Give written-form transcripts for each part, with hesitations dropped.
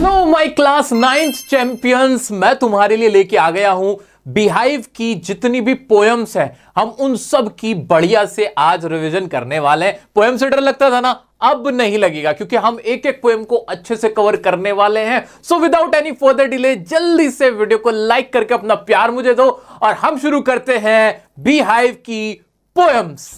Hello my class 9th champions, मैं तुम्हारे लिए लेके आ गया हूं बीहाइव की जितनी भी पोएम्स हैं, हम उन सब की बढ़िया से आज रिवीजन करने वाले हैं। पोएम से डर लगता था ना, अब नहीं लगेगा क्योंकि हम एक एक पोएम को अच्छे से कवर करने वाले हैं। So without any further delay जल्दी से वीडियो को लाइक करके अपना प्यार मुझे दो और हम शुरू करते हैं बीहाइव की पोएम्स।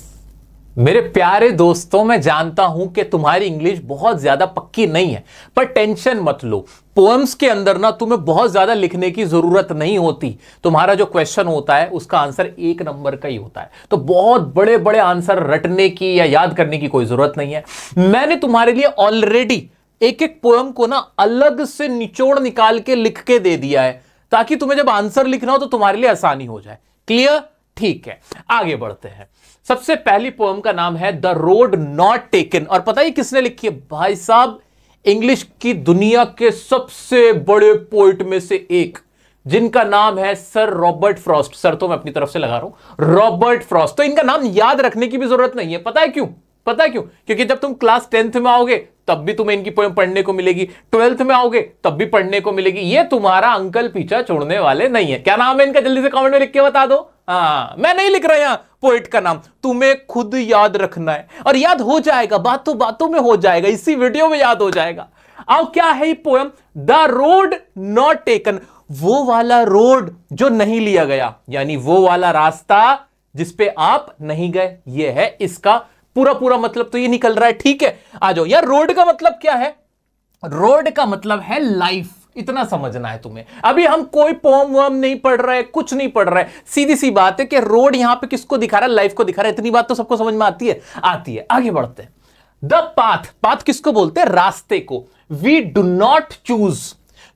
मेरे प्यारे दोस्तों, मैं जानता हूं कि तुम्हारी इंग्लिश बहुत ज्यादा पक्की नहीं है, पर टेंशन मत लो। पोएम्स के अंदर ना तुम्हें बहुत ज्यादा लिखने की जरूरत नहीं होती। तुम्हारा जो क्वेश्चन होता है उसका आंसर 1 नंबर का ही होता है, तो बहुत बड़े बड़े आंसर रटने की या याद करने की कोई जरूरत नहीं है। मैंने तुम्हारे लिए ऑलरेडी एक एक पोएम को ना अलग से निचोड़ निकाल के लिख के दे दिया है, ताकि तुम्हें जब आंसर लिखना हो तो तुम्हारे लिए आसानी हो जाए। क्लियर? ठीक है, आगे बढ़ते हैं। सबसे पहली पोएम का नाम है द रोड नॉट टेकन, और पता है किसने लिखी है? भाई साहब, इंग्लिश की दुनिया के सबसे बड़े पोइट में से एक, जिनका नाम है सर रॉबर्ट फ्रॉस्ट। सर तो मैं अपनी तरफ से लगा रहा हूं, रॉबर्ट फ्रॉस्ट। तो इनका नाम याद रखने की भी जरूरत नहीं है। पता है क्यों? पता है क्यों? क्योंकि जब तुम क्लास 10th में आओगे तब भी तुम्हें इनकी पोएम पढ़ने को मिलेगी, 12th में आओगे तब भी पढ़ने को मिलेगी। ये तुम्हारा अंकल पीछा छोड़ने वाले नहीं है। क्या नाम है इनका? जल्दी से कमेंट में लिख के बता दो। मैं नहीं लिख रहा यहां पोइट का नाम, तुम्हें खुद याद रखना है और याद हो जाएगा, बातों बातों में हो जाएगा, इसी वीडियो में याद हो जाएगा। आओ, क्या है ये poem? The road not taken, वो वाला रोड जो नहीं लिया गया, यानी वो वाला रास्ता जिस पे आप नहीं गए। ये है इसका पूरा पूरा मतलब, तो ये निकल रहा है। ठीक है, आ जाओ यार। रोड का मतलब क्या है? रोड का मतलब है लाइफ। इतना समझना है तुम्हें। अभी हम कोई पोएम वोम नहीं पढ़ रहे, कुछ नहीं पढ़ रहे। सीधी सी बात है कि रोड यहां पे किसको दिखा रहा है? लाइफ को दिखा रहा है। इतनी बात तो सबको समझ में आती है, आती है। आगे बढ़ते हैं। द पाथ, पाथ किसको बोलते हैं? रास्ते को। वी डू नॉट चूज,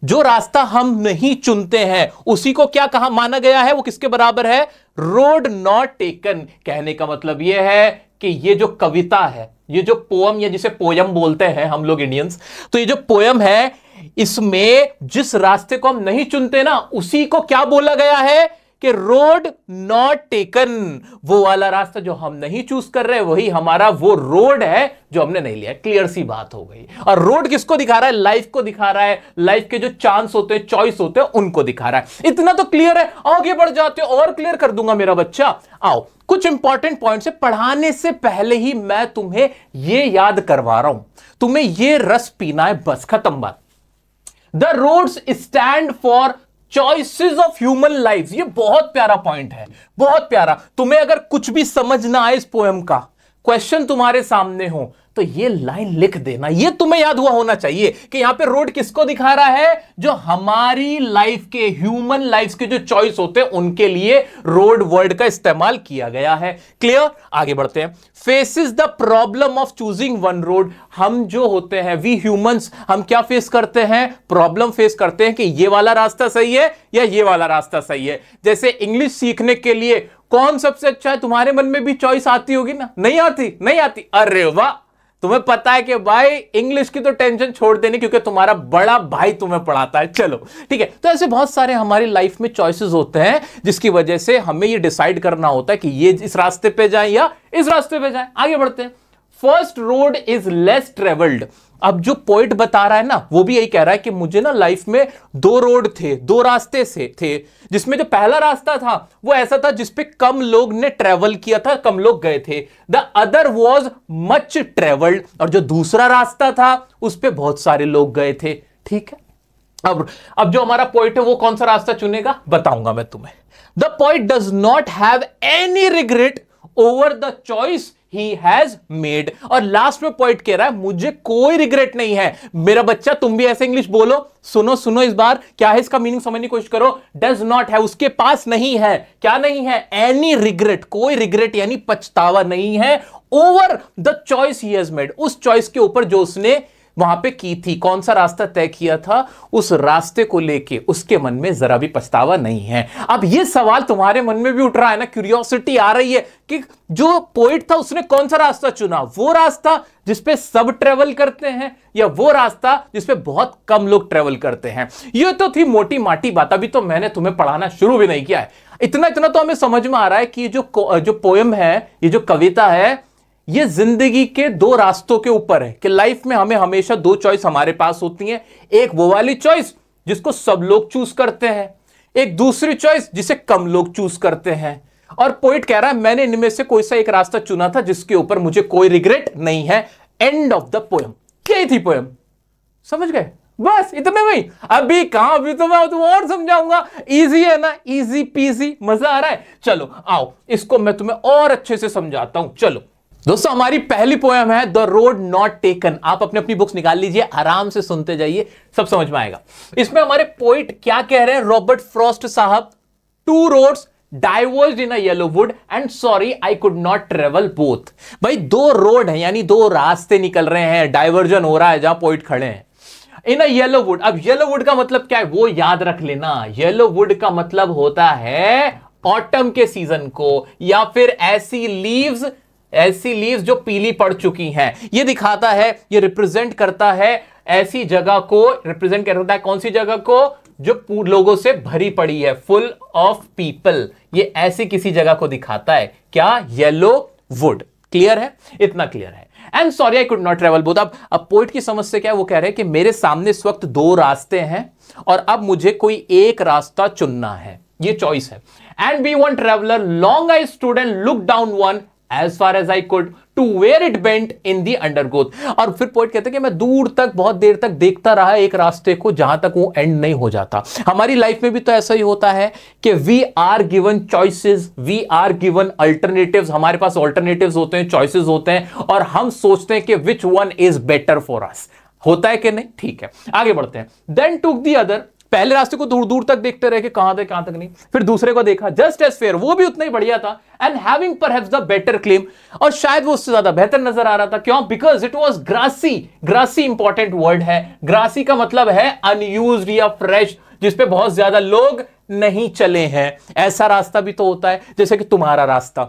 जो रास्ता हम नहीं चुनते हैं उसी को क्या कहा माना गया है? वो किसके बराबर है? Road not taken. कहने का मतलब यह है कि ये जो कविता है, ये जो पोएम, या जिसे पोयम बोलते हैं हम लोग इंडियंस, तो ये जो पोएम है इसमें जिस रास्ते को हम नहीं चुनते ना, उसी को क्या बोला गया है कि रोड नॉट टेकन। वो वाला रास्ता जो हम नहीं चूज कर रहे, वही हमारा वो रोड है जो हमने नहीं लिया। क्लियर सी बात हो गई। और रोड किसको दिखा रहा है? लाइफ को दिखा रहा है। लाइफ के जो चांस होते हैं, चॉइस होते हैं, उनको दिखा रहा है। इतना तो क्लियर है। आगे बढ़ जाते हो, और क्लियर कर दूंगा मेरा बच्चा। आओ, कुछ इंपॉर्टेंट पॉइंट्स है। पढ़ाने से पहले ही मैं तुम्हें ये याद करवा रहा हूं, तुम्हें ये रस पीना है, बस खत्म बात। The roads stand for choices of human life. ये बहुत प्यारा पॉइंट है, बहुत प्यारा। तुम्हें अगर कुछ भी समझ ना आए इस पोएम का, क्वेश्चन तुम्हारे सामने हो, तो ये लाइन लिख देना। ये तुम्हें याद हुआ होना चाहिए कि यहां पे रोड किसको दिखा रहा है? जो हमारी लाइफ के, ह्यूमन लाइफ के जो चॉइस होते हैं उनके लिए रोड वर्ड का इस्तेमाल किया गया है। क्लियर? आगे बढ़ते हैं। Faces the problem of choosing one road. हम जो होते हैं, वी ह्यूमंस, हम क्या फेस करते हैं? प्रॉब्लम फेस करते हैं कि ये वाला रास्ता सही है या ये वाला रास्ता सही है। जैसे इंग्लिश सीखने के लिए कौन सबसे अच्छा है? तुम्हारे मन में भी चॉइस आती होगी ना? नहीं आती? नहीं आती? अरे वाह, तुम्हें पता है कि भाई इंग्लिश की तो टेंशन छोड़ देनी, क्योंकि तुम्हारा बड़ा भाई तुम्हें पढ़ाता है। चलो ठीक है। तो ऐसे बहुत सारे हमारी लाइफ में चॉइसेस होते हैं, जिसकी वजह से हमें ये डिसाइड करना होता है कि ये इस रास्ते पे जाए या इस रास्ते पे जाए। आगे बढ़ते हैं। First road is less travelled. अब जो पोइट बता रहा है ना, वो भी यही कह रहा है कि मुझे ना लाइफ में 2 रोड थे, 2 रास्ते से थे, जिसमें जो पहला रास्ता था वो ऐसा था जिसपे कम लोग ने ट्रेवल किया था, कम लोग गए थे। The other was much travelled, और जो दूसरा रास्ता था उस पे बहुत सारे लोग गए थे। ठीक है। अब जो हमारा पोइट है वो कौन सा रास्ता चुनेगा बताऊंगा मैं तुम्हें। The poet does not have any regret over the choice he has made। और लास्ट में पॉइंट कह रहा है मुझे कोई रिग्रेट नहीं है। मेरा बच्चा, तुम भी ऐसे इंग्लिश बोलो। सुनो सुनो इस बार, क्या है इसका मीनिंग समझने की कोशिश करो। डज नॉट है, उसके पास नहीं है। क्या नहीं है? एनी रिग्रेट, कोई रिग्रेट यानी पछतावा नहीं है। Over the choice he has made, उस चॉइस के ऊपर जो उसने वहां पे की थी। कौन सा रास्ता तय किया था, उस रास्ते को लेके उसके मन में जरा भी पछतावा नहीं है। अब ये सवाल तुम्हारे मन में भी उठ रहा है ना, क्यूरियोसिटी आ रही है कि जो पोइट था उसने कौन सा रास्ता चुना? वो रास्ता जिसपे सब ट्रेवल करते हैं, या वो रास्ता जिसपे बहुत कम लोग ट्रेवल करते हैं? ये तो थी मोटी माटी बात। अभी तो मैंने तुम्हें पढ़ाना शुरू भी नहीं किया है। इतना इतना तो हमें समझ में आ रहा है कि जो पोएम है, ये जो कविता है, ये जिंदगी के दो रास्तों के ऊपर है कि लाइफ में हमें हमेशा दो चॉइस हमारे पास होती हैं। एक वो वाली चॉइस जिसको सब लोग चूज करते हैं, एक दूसरी चॉइस जिसे कम लोग चूज करते हैं। और पोइट कह रहा है मैंने इनमें से कोई सा एक रास्ता चुना था जिसके ऊपर मुझे कोई रिग्रेट नहीं है। End of the poem. क्या थी पोएम? समझ गए? बस इतने में ही। अभी कहां, अभी तो मैं तुम और समझाऊंगा। इजी है ना, इजी पीसी, मजा आ रहा है। चलो आओ इसको मैं तुम्हें और अच्छे से समझाता हूं। चलो दोस्तों, हमारी पहली पोएम है द रोड नॉट टेकन। आप अपने अपनी बुक्स निकाल लीजिए, आराम से सुनते जाइए, सब समझ में आएगा। इसमें हमारे पोइट क्या कह रहे हैं रॉबर्ट फ्रॉस्ट साहब? Two roads diverged in a yellow wood and sorry I could not travel both. भाई दो रोड है यानी दो रास्ते निकल रहे हैं, डाइवर्जन हो रहा है जहां पोइट खड़े हैं इन अ येलो वुड। अब येलो वुड का मतलब क्या है वो याद रख लेना। येलो वुड का मतलब होता है ऑटम के सीजन को, या फिर ऐसी लीव्स जो पीली पड़ चुकी हैं। ये दिखाता है, ये रिप्रेजेंट करता है ऐसी जगह को, रिप्रेजेंट करता है कौन सी जगह को? जो लोगों से भरी पड़ी है, फुल ऑफ पीपल। ये ऐसी किसी जगह को दिखाता है। क्या? Yellow would. क्लियर है? इतना क्लियर है। And sorry I could not travel both. अब पोइट की समस्या क्या है? वो कह रहे हैं कि मेरे सामने इस वक्त दो रास्ते हैं और अब मुझे कोई एक रास्ता चुनना है, ये चॉइस है। And be one traveller long I stood and look down one as far as I could to where it bent in the undergrowth। और फिर पोइट कहते हैं कि मैं दूर तक, बहुत देर तक देखता रहा एक रास्ते को जहां तक वो एंड नहीं हो जाता। हमारी लाइफ में भी तो ऐसा ही होता है कि we are given choices, we are given alternatives. हमारे पास अल्टरनेटिव्स होते हैं, चॉइसेस होते हैं, और हम सोचते हैं कि which one is better for us. होता है कि नहीं? ठीक है, आगे बढ़ते हैं। Then took the other. पहले रास्ते को दूर दूर तक देखते रहे कि कहां तक नहीं। फिर दूसरे को देखा, जस्ट एज फेयर, वो भी उतना ही बढ़िया था। And having perhaps the better claim, और शायद वो उससे ज्यादा बेहतर नजर आ रहा था। क्यों? Because it was grassy. Grassy important word है। ग्रासी का मतलब है अनयूज्ड या फ्रेश, जिसपे बहुत ज्यादा लोग नहीं चले हैं। ऐसा रास्ता भी तो होता है, जैसे कि तुम्हारा रास्ता,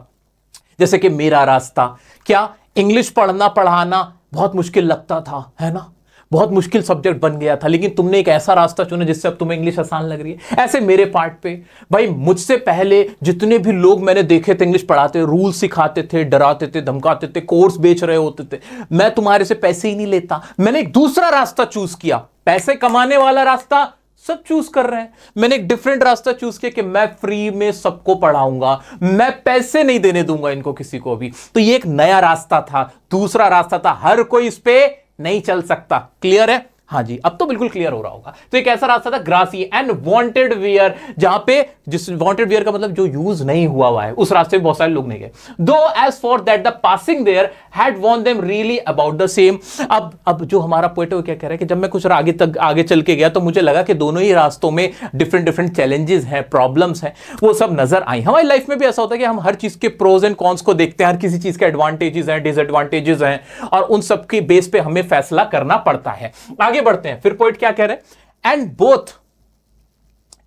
जैसे कि मेरा रास्ता। क्या? इंग्लिश पढ़ना पढ़ाना बहुत मुश्किल लगता था, है ना? बहुत मुश्किल सब्जेक्ट बन गया था, लेकिन तुमने एक ऐसा रास्ता चुना जिससे अब तुम्हें इंग्लिश आसान लग रही है। ऐसे मेरे पार्ट पे भाई, मुझसे पहले जितने भी लोग मैंने देखे थे इंग्लिश पढ़ाते, रूल सिखाते थे, डराते थे, धमकाते थे, कोर्स बेच रहे होते थे, मैं तुम्हारे से पैसे ही नहीं लेता। मैंने एक दूसरा रास्ता चूज किया, पैसे कमाने वाला रास्ता सब चूज कर रहे हैं। मैंने एक डिफरेंट रास्ता चूज किया कि मैं फ्री में सबको पढ़ाऊंगा, मैं पैसे नहीं देने दूंगा इनको किसी को भी। तो ये एक नया रास्ता था, दूसरा रास्ता था। हर कोई इस पे नहीं चल सकता। क्लियर है? हाँ जी, अब तो बिल्कुल क्लियर हो रहा होगा। तो एक ऐसा रास्ता था ग्रासी एंड वांटेड वेयर, जहां पे, जिस वांटेड वेयर का मतलब जो यूज नहीं हुआ है, उस रास्ते में बहुत सारे लोग नहीं गए। Though as for that the passing there had worn them really about the same. अब जो हमारा पोएट है वो क्या कह रहा है कि जब मैं कुछ आगे चल के गया तो मुझे लगा कि दोनों ही रास्तों में डिफरेंट चैलेंजेस हैं, प्रॉब्लम्स हैं, वो सब नजर आई। हमारी लाइफ में भी ऐसा होता है कि हम हर चीज के प्रोज एंड कॉन्स को देखते हैं, हर किसी चीज के एडवांटेजेस हैं, डिसएडवांटेजेस हैं, और उन सब के बेस पे हमें फैसला करना पड़ता है। आगे बढ़ते हैं। फिर पोइट क्या कह रहे हैं? एंड बोथ,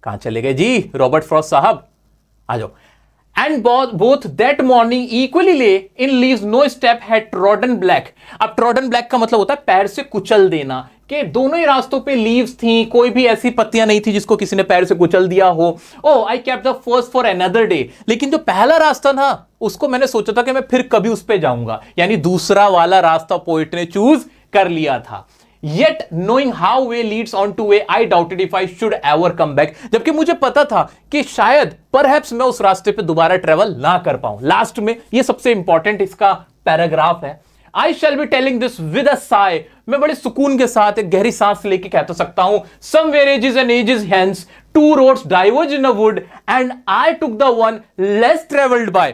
कहां चले गए जी रॉबर्ट फ्रॉस्ट साहब? आ जाओ। And both that morning equally lay in leaves no step had trodden black. अब ट्रॉडन ब्लैक का मतलब होता है पैर से कुचल देना, कि दोनों ही रास्तों पे लीव्स थी, कोई भी ऐसी पत्तियां नहीं थी जिसको किसी ने पैर से कुचल दिया हो। Oh I kept the first for another day. लेकिन जो पहला रास्ता था उसको मैंने सोचा था कि मैं फिर कभी उस पे जाऊंगा, यानी दूसरा वाला रास्ता पोइट ने चूज कर लिया था। Yet knowing how way leads on to way, I doubted if I should ever come back। जबकि मुझे पता था कि शायद परहैप्स मैं उस रास्ते पे दोबारा ट्रेवल ना कर पाऊं। लास्ट में ये सबसे इंपॉर्टेंट इसका पैराग्राफ है। I shall be telling this with a sigh। मैं बड़े सुकून के साथ एक गहरी सांस लेके कह तो सकता हूं, somewhere ages and ages hence two roads diverged in a wood and I took the one less traveled by।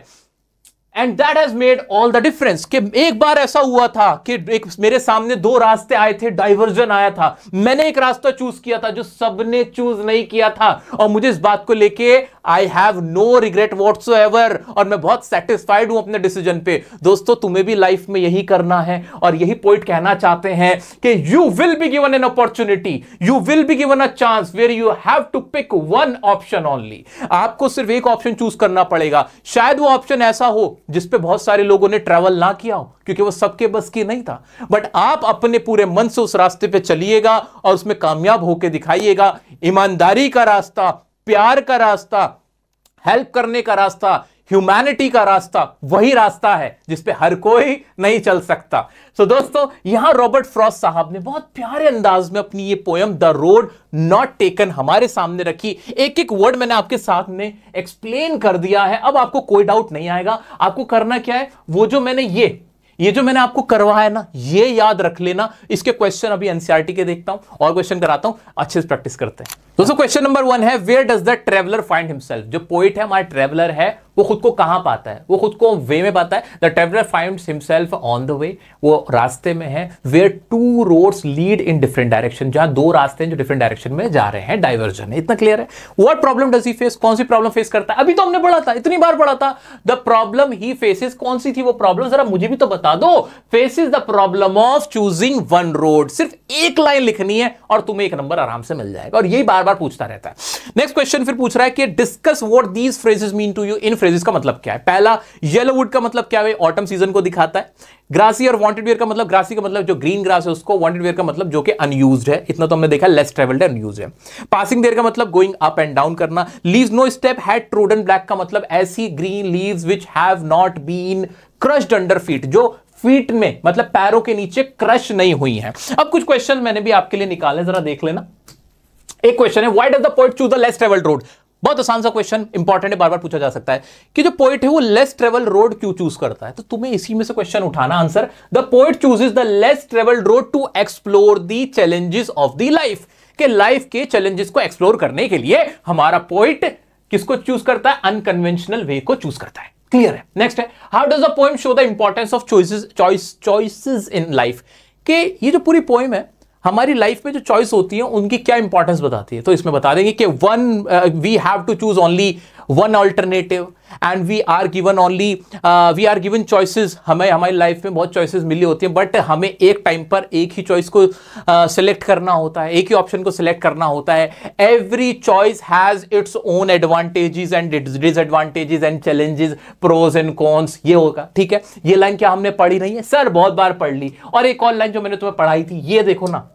And that has made all the difference. कि एक बार ऐसा हुआ था कि एक मेरे सामने दो रास्ते आए थे, डाइवर्जन आया था, मैंने एक रास्ता चूज किया था जो सबने चूज नहीं किया था, और मुझे इस बात को लेके I have no regret whatsoever, और मैं बहुत सेटिस्फाइड हूं अपने डिसीजन पे। दोस्तों तुम्हें भी लाइफ में यही करना है, और यही पोइट कहना चाहते हैं कि you will be given an opportunity, you will be given a chance where you have to pick one option only. आपको सिर्फ एक ऑप्शन चूज करना पड़ेगा। शायद वो ऑप्शन ऐसा हो जिसपे बहुत सारे लोगों ने ट्रैवल ना किया हो, क्योंकि वो सबके बस की नहीं था, बट आप अपने पूरे मन से उस रास्ते पे चलिएगा और उसमें कामयाब होकर दिखाइएगा। ईमानदारी का रास्ता, प्यार का रास्ता, हेल्प करने का रास्ता, ह्यूमैनिटी का रास्ता वही रास्ता है जिस पे हर कोई नहीं चल सकता। सो दोस्तों, यहां रॉबर्ट फ्रॉस्ट साहब ने बहुत प्यारे अंदाज में अपनी ये poem the road not taken हमारे सामने रखी। एक एक वर्ड मैंने आपके सामने एक्सप्लेन कर दिया है। अब आपको कोई डाउट नहीं आएगा। आपको करना क्या है, वो जो मैंने ये जो मैंने आपको करवाया ना, ये याद रख लेना। इसके क्वेश्चन अभी एनसीईआरटी के देखता हूं और क्वेश्चन कराता हूं, अच्छे से प्रैक्टिस करते हैं। दोस्तों, क्वेश्चन नंबर 1 है, where does the traveller find himself. जो पोइट है, हमारा ट्रेवलर है, वो खुद को कहां पाता है? वो खुद को वे में पाता है। The traveller finds himself on the way, वो रास्ते में है। Where two roads lead in different direction, जहां दो रास्ते हैं जो डिफरेंट डायरेक्शन में जा रहे हैं, डाइवर्जन है। इतना क्लियर है? What problem does he face, कौन सी प्रॉब्लम फेस करता है? अभी तो हमने पढ़ा था, इतनी बार पढ़ा था। द प्रॉब्लम ही फेसेस, कौन सी थी वो प्रॉब्लम, जरा मुझे भी तो बता दो। Faces the problem of choosing one road. सिर्फ एक लाइन लिखनी है और तुम्हें एक नंबर आराम से मिल जाएगा, और यही बार बार पूछता रहता है। नेक्स्ट क्वेश्चन फिर पूछ रहा है कि discuss what these phrases mean to you. इन फ्रेजेस का मतलब क्या है? पहला, येलो वुड का मतलब क्या है? ऑटम सीजन को दिखाता है। ग्रासी और वांटेड वेयर का मतलब, ग्रासी का मतलब जो ग्रीन ग्रास है उसको, वांटेड वेयर का मतलब जो कि अनयूज्ड है। इतना तो हमने देखा, लेस ट्रेवल्ड है, अनयूज्ड है। पासिंग देयर का मतलब गोइंग अप एंड डाउन करना। Leaves no step had trodden black का मतलब ऐसी green leaves which have not been crushed under feet, जो फीट में मतलब पैरों के नीचे क्रश नहीं हुई हैं। अब कुछ क्वेश्चन मैंने भी आपके लिए निकाले, जरा देख लेना। एक क्वेश्चन है, why does the poet choose the less travelled road. बहुत आसान सा क्वेश्चन, इंपॉर्टेंट है, बार बार पूछा जा सकता है कि जो पोएट है वो लेस ट्रेवल रोड क्यों चूज करता है। तो तुम्हें इसी में से क्वेश्चन उठाना answer. The poet chooses the less travelled road to explore the challenges of the life, के लाइफ के चैलेंजेस को एक्सप्लोर करने के लिए हमारा पोएट किसको चूज करता है? अनकन्वेंशनल वे को चूज करता है। क्लियर है? नेक्स्ट है, how does the poem show the importance of choices in life, के ये जो पूरी पोएम है हमारी लाइफ में जो चॉइस होती है उनकी क्या इंपॉर्टेंस बताती है। तो इसमें बता देंगे कि we have to choose only one alternative and we are given choices. हमें हमारी लाइफ में बहुत चॉइसेस मिली होती हैं, बट हमें एक टाइम पर एक ही चॉइस को सिलेक्ट करना होता है, एक ही ऑप्शन को सिलेक्ट करना होता है। Every choice has its own advantages and disadvantages and challenges, pros and cons. ये होगा, ठीक है। ये लाइन क्या हमने पढ़ी नहीं है? सर बहुत बार पढ़ ली। और एक और लाइन जो मैंने तुम्हें पढ़ाई थी, ये देखो ना,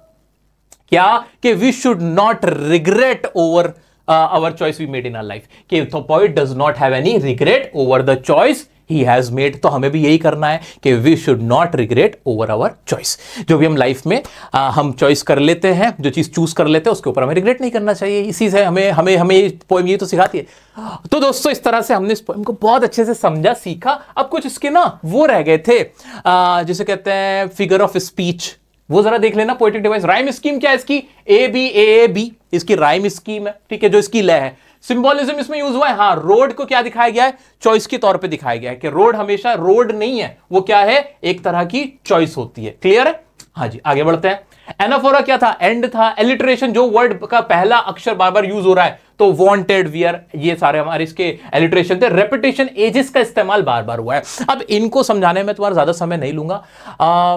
क्या कि we should not regret over our choice we made in our life, कि the poet does not have any regret over the choice he has made। तो हमें भी यही करना है कि we should not regret over our choice। जो भी हम लाइफ में हम चॉइस कर लेते हैं, जो चीज चूज कर लेते हैं, उसके ऊपर हमें रिग्रेट नहीं करना चाहिए। इसी से हमें पोएम ये तो सिखाती है। तो दोस्तों, इस तरह से हमने इस पोएम को बहुत अच्छे से समझा, सीखा। अब कुछ इसके ना वो रह गए थे, जिसे कहते हैं फिगर ऑफ स्पीच, वो जरा देख लेना। पोएटिक डिवाइस, राइम स्कीम क्या है इसकी? A B A A B, इसकी राइम स्कीम है, ठीक है, जो इसकी लय है। सिंबॉलिज्म इसमें यूज हुआ है। हाँ, रोड को क्या दिखाया गया है? चॉइस के तौर पे दिखाया गया है कि रोड हमेशा रोड नहीं है, वो क्या है? एक तरह की चॉइस होती है। क्लियर है? हाँ जी, आगे बढ़ते हैं। एनाफोरा क्या था? एंड था। एलिटरेशन, जो वर्ड का पहला अक्षर बार बार यूज हो रहा है, तो वांटेड, वियर, ये सारे हमारे इसके एलिटरेशन थे। रेपिटेशन, एजेस का इस्तेमाल बार बार हुआ है। अब इनको समझाने में तुम्हारा ज्यादा समय नहीं लूंगा।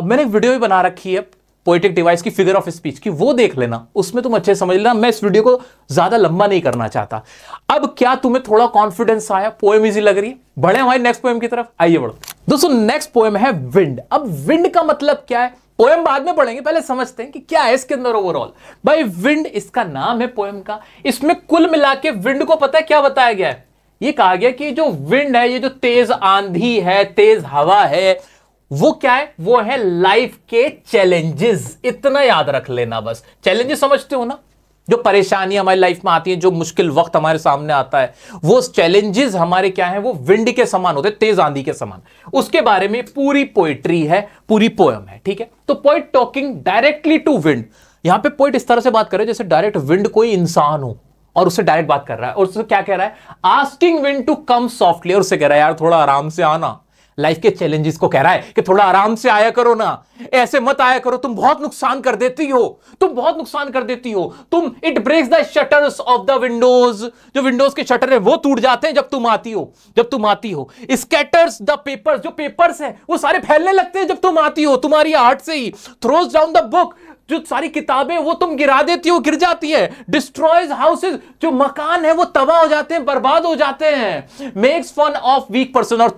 मैंने एक वीडियो भी बना रखी है पोएटिक डिवाइस की, फिगर ऑफ स्पीच की, वो देख लेना, उसमें तुम अच्छे समझ लेना। मैं इस वीडियो को ज्यादा लंबा नहीं करना चाहता। अब क्या तुम्हें थोड़ा कॉन्फिडेंस आया? पोएम इजी लग रही है? बढ़े हमारी नेक्स्ट पोएम की तरफ, आइए बढ़ो दोस्तों। नेक्स्ट पोएम है विंड। अब विंड का मतलब क्या है? पोएम बाद में पढ़ेंगे, पहले समझते हैं कि क्या है इसके अंदर ओवरऑल। भाई, विंड इसका नाम है पोएम का। इसमें कुल मिला के विंड को पता है क्या बताया गया है? ये कहा गया कि जो विंड है, ये जो तेज आंधी है, तेज हवा है, वो क्या है? वो है लाइफ के चैलेंजेस। इतना याद रख लेना बस। चैलेंजेस समझते हो ना, जो परेशानियां हमारी लाइफ में आती हैं, जो मुश्किल वक्त हमारे सामने आता है, वो चैलेंजेस हमारे क्या है? वो विंड के समान होते हैं, तेज आंधी के समान। उसके बारे में पूरी पोएट्री है, पूरी पोएम है, ठीक है। तो poet talking directly to wind. यहां पे पोएट इस तरह से बात कर रहे हैं जैसे डायरेक्ट विंड कोई इंसान हो और उससे डायरेक्ट बात कर रहा है। और उससे क्या कह रहा है? Asking wind to come softly. और उससे कह रहा है यार थोड़ा आराम से आना। लाइफ के चैलेंजेस को कह रहा है कि थोड़ा आराम से आया करो ना, ऐसे मत आया करो, तुम बहुत नुकसान कर देती हो, तुम बहुत नुकसान कर देती हो, तुम it breaks the shutters of the windows. जो विंडोज के शटर है वो टूट जाते हैं जब तुम आती हो, जब तुम आती हो। स्कैटर्स द पेपर्स, जो पेपर्स हैं वो सारे फैलने लगते हैं जब तुम आती हो, तुम्हारी हार्ट से ही। थ्रोज डाउन द बुक, जो सारी किताबें वो तुम गिरा देती हो, गिर जाती है। डिस्ट्रॉयज हाउसेज, जो मकान है वो तबाह हो जाते हैं, बर्बाद हो जाते हैं। Makes fun of weak person, और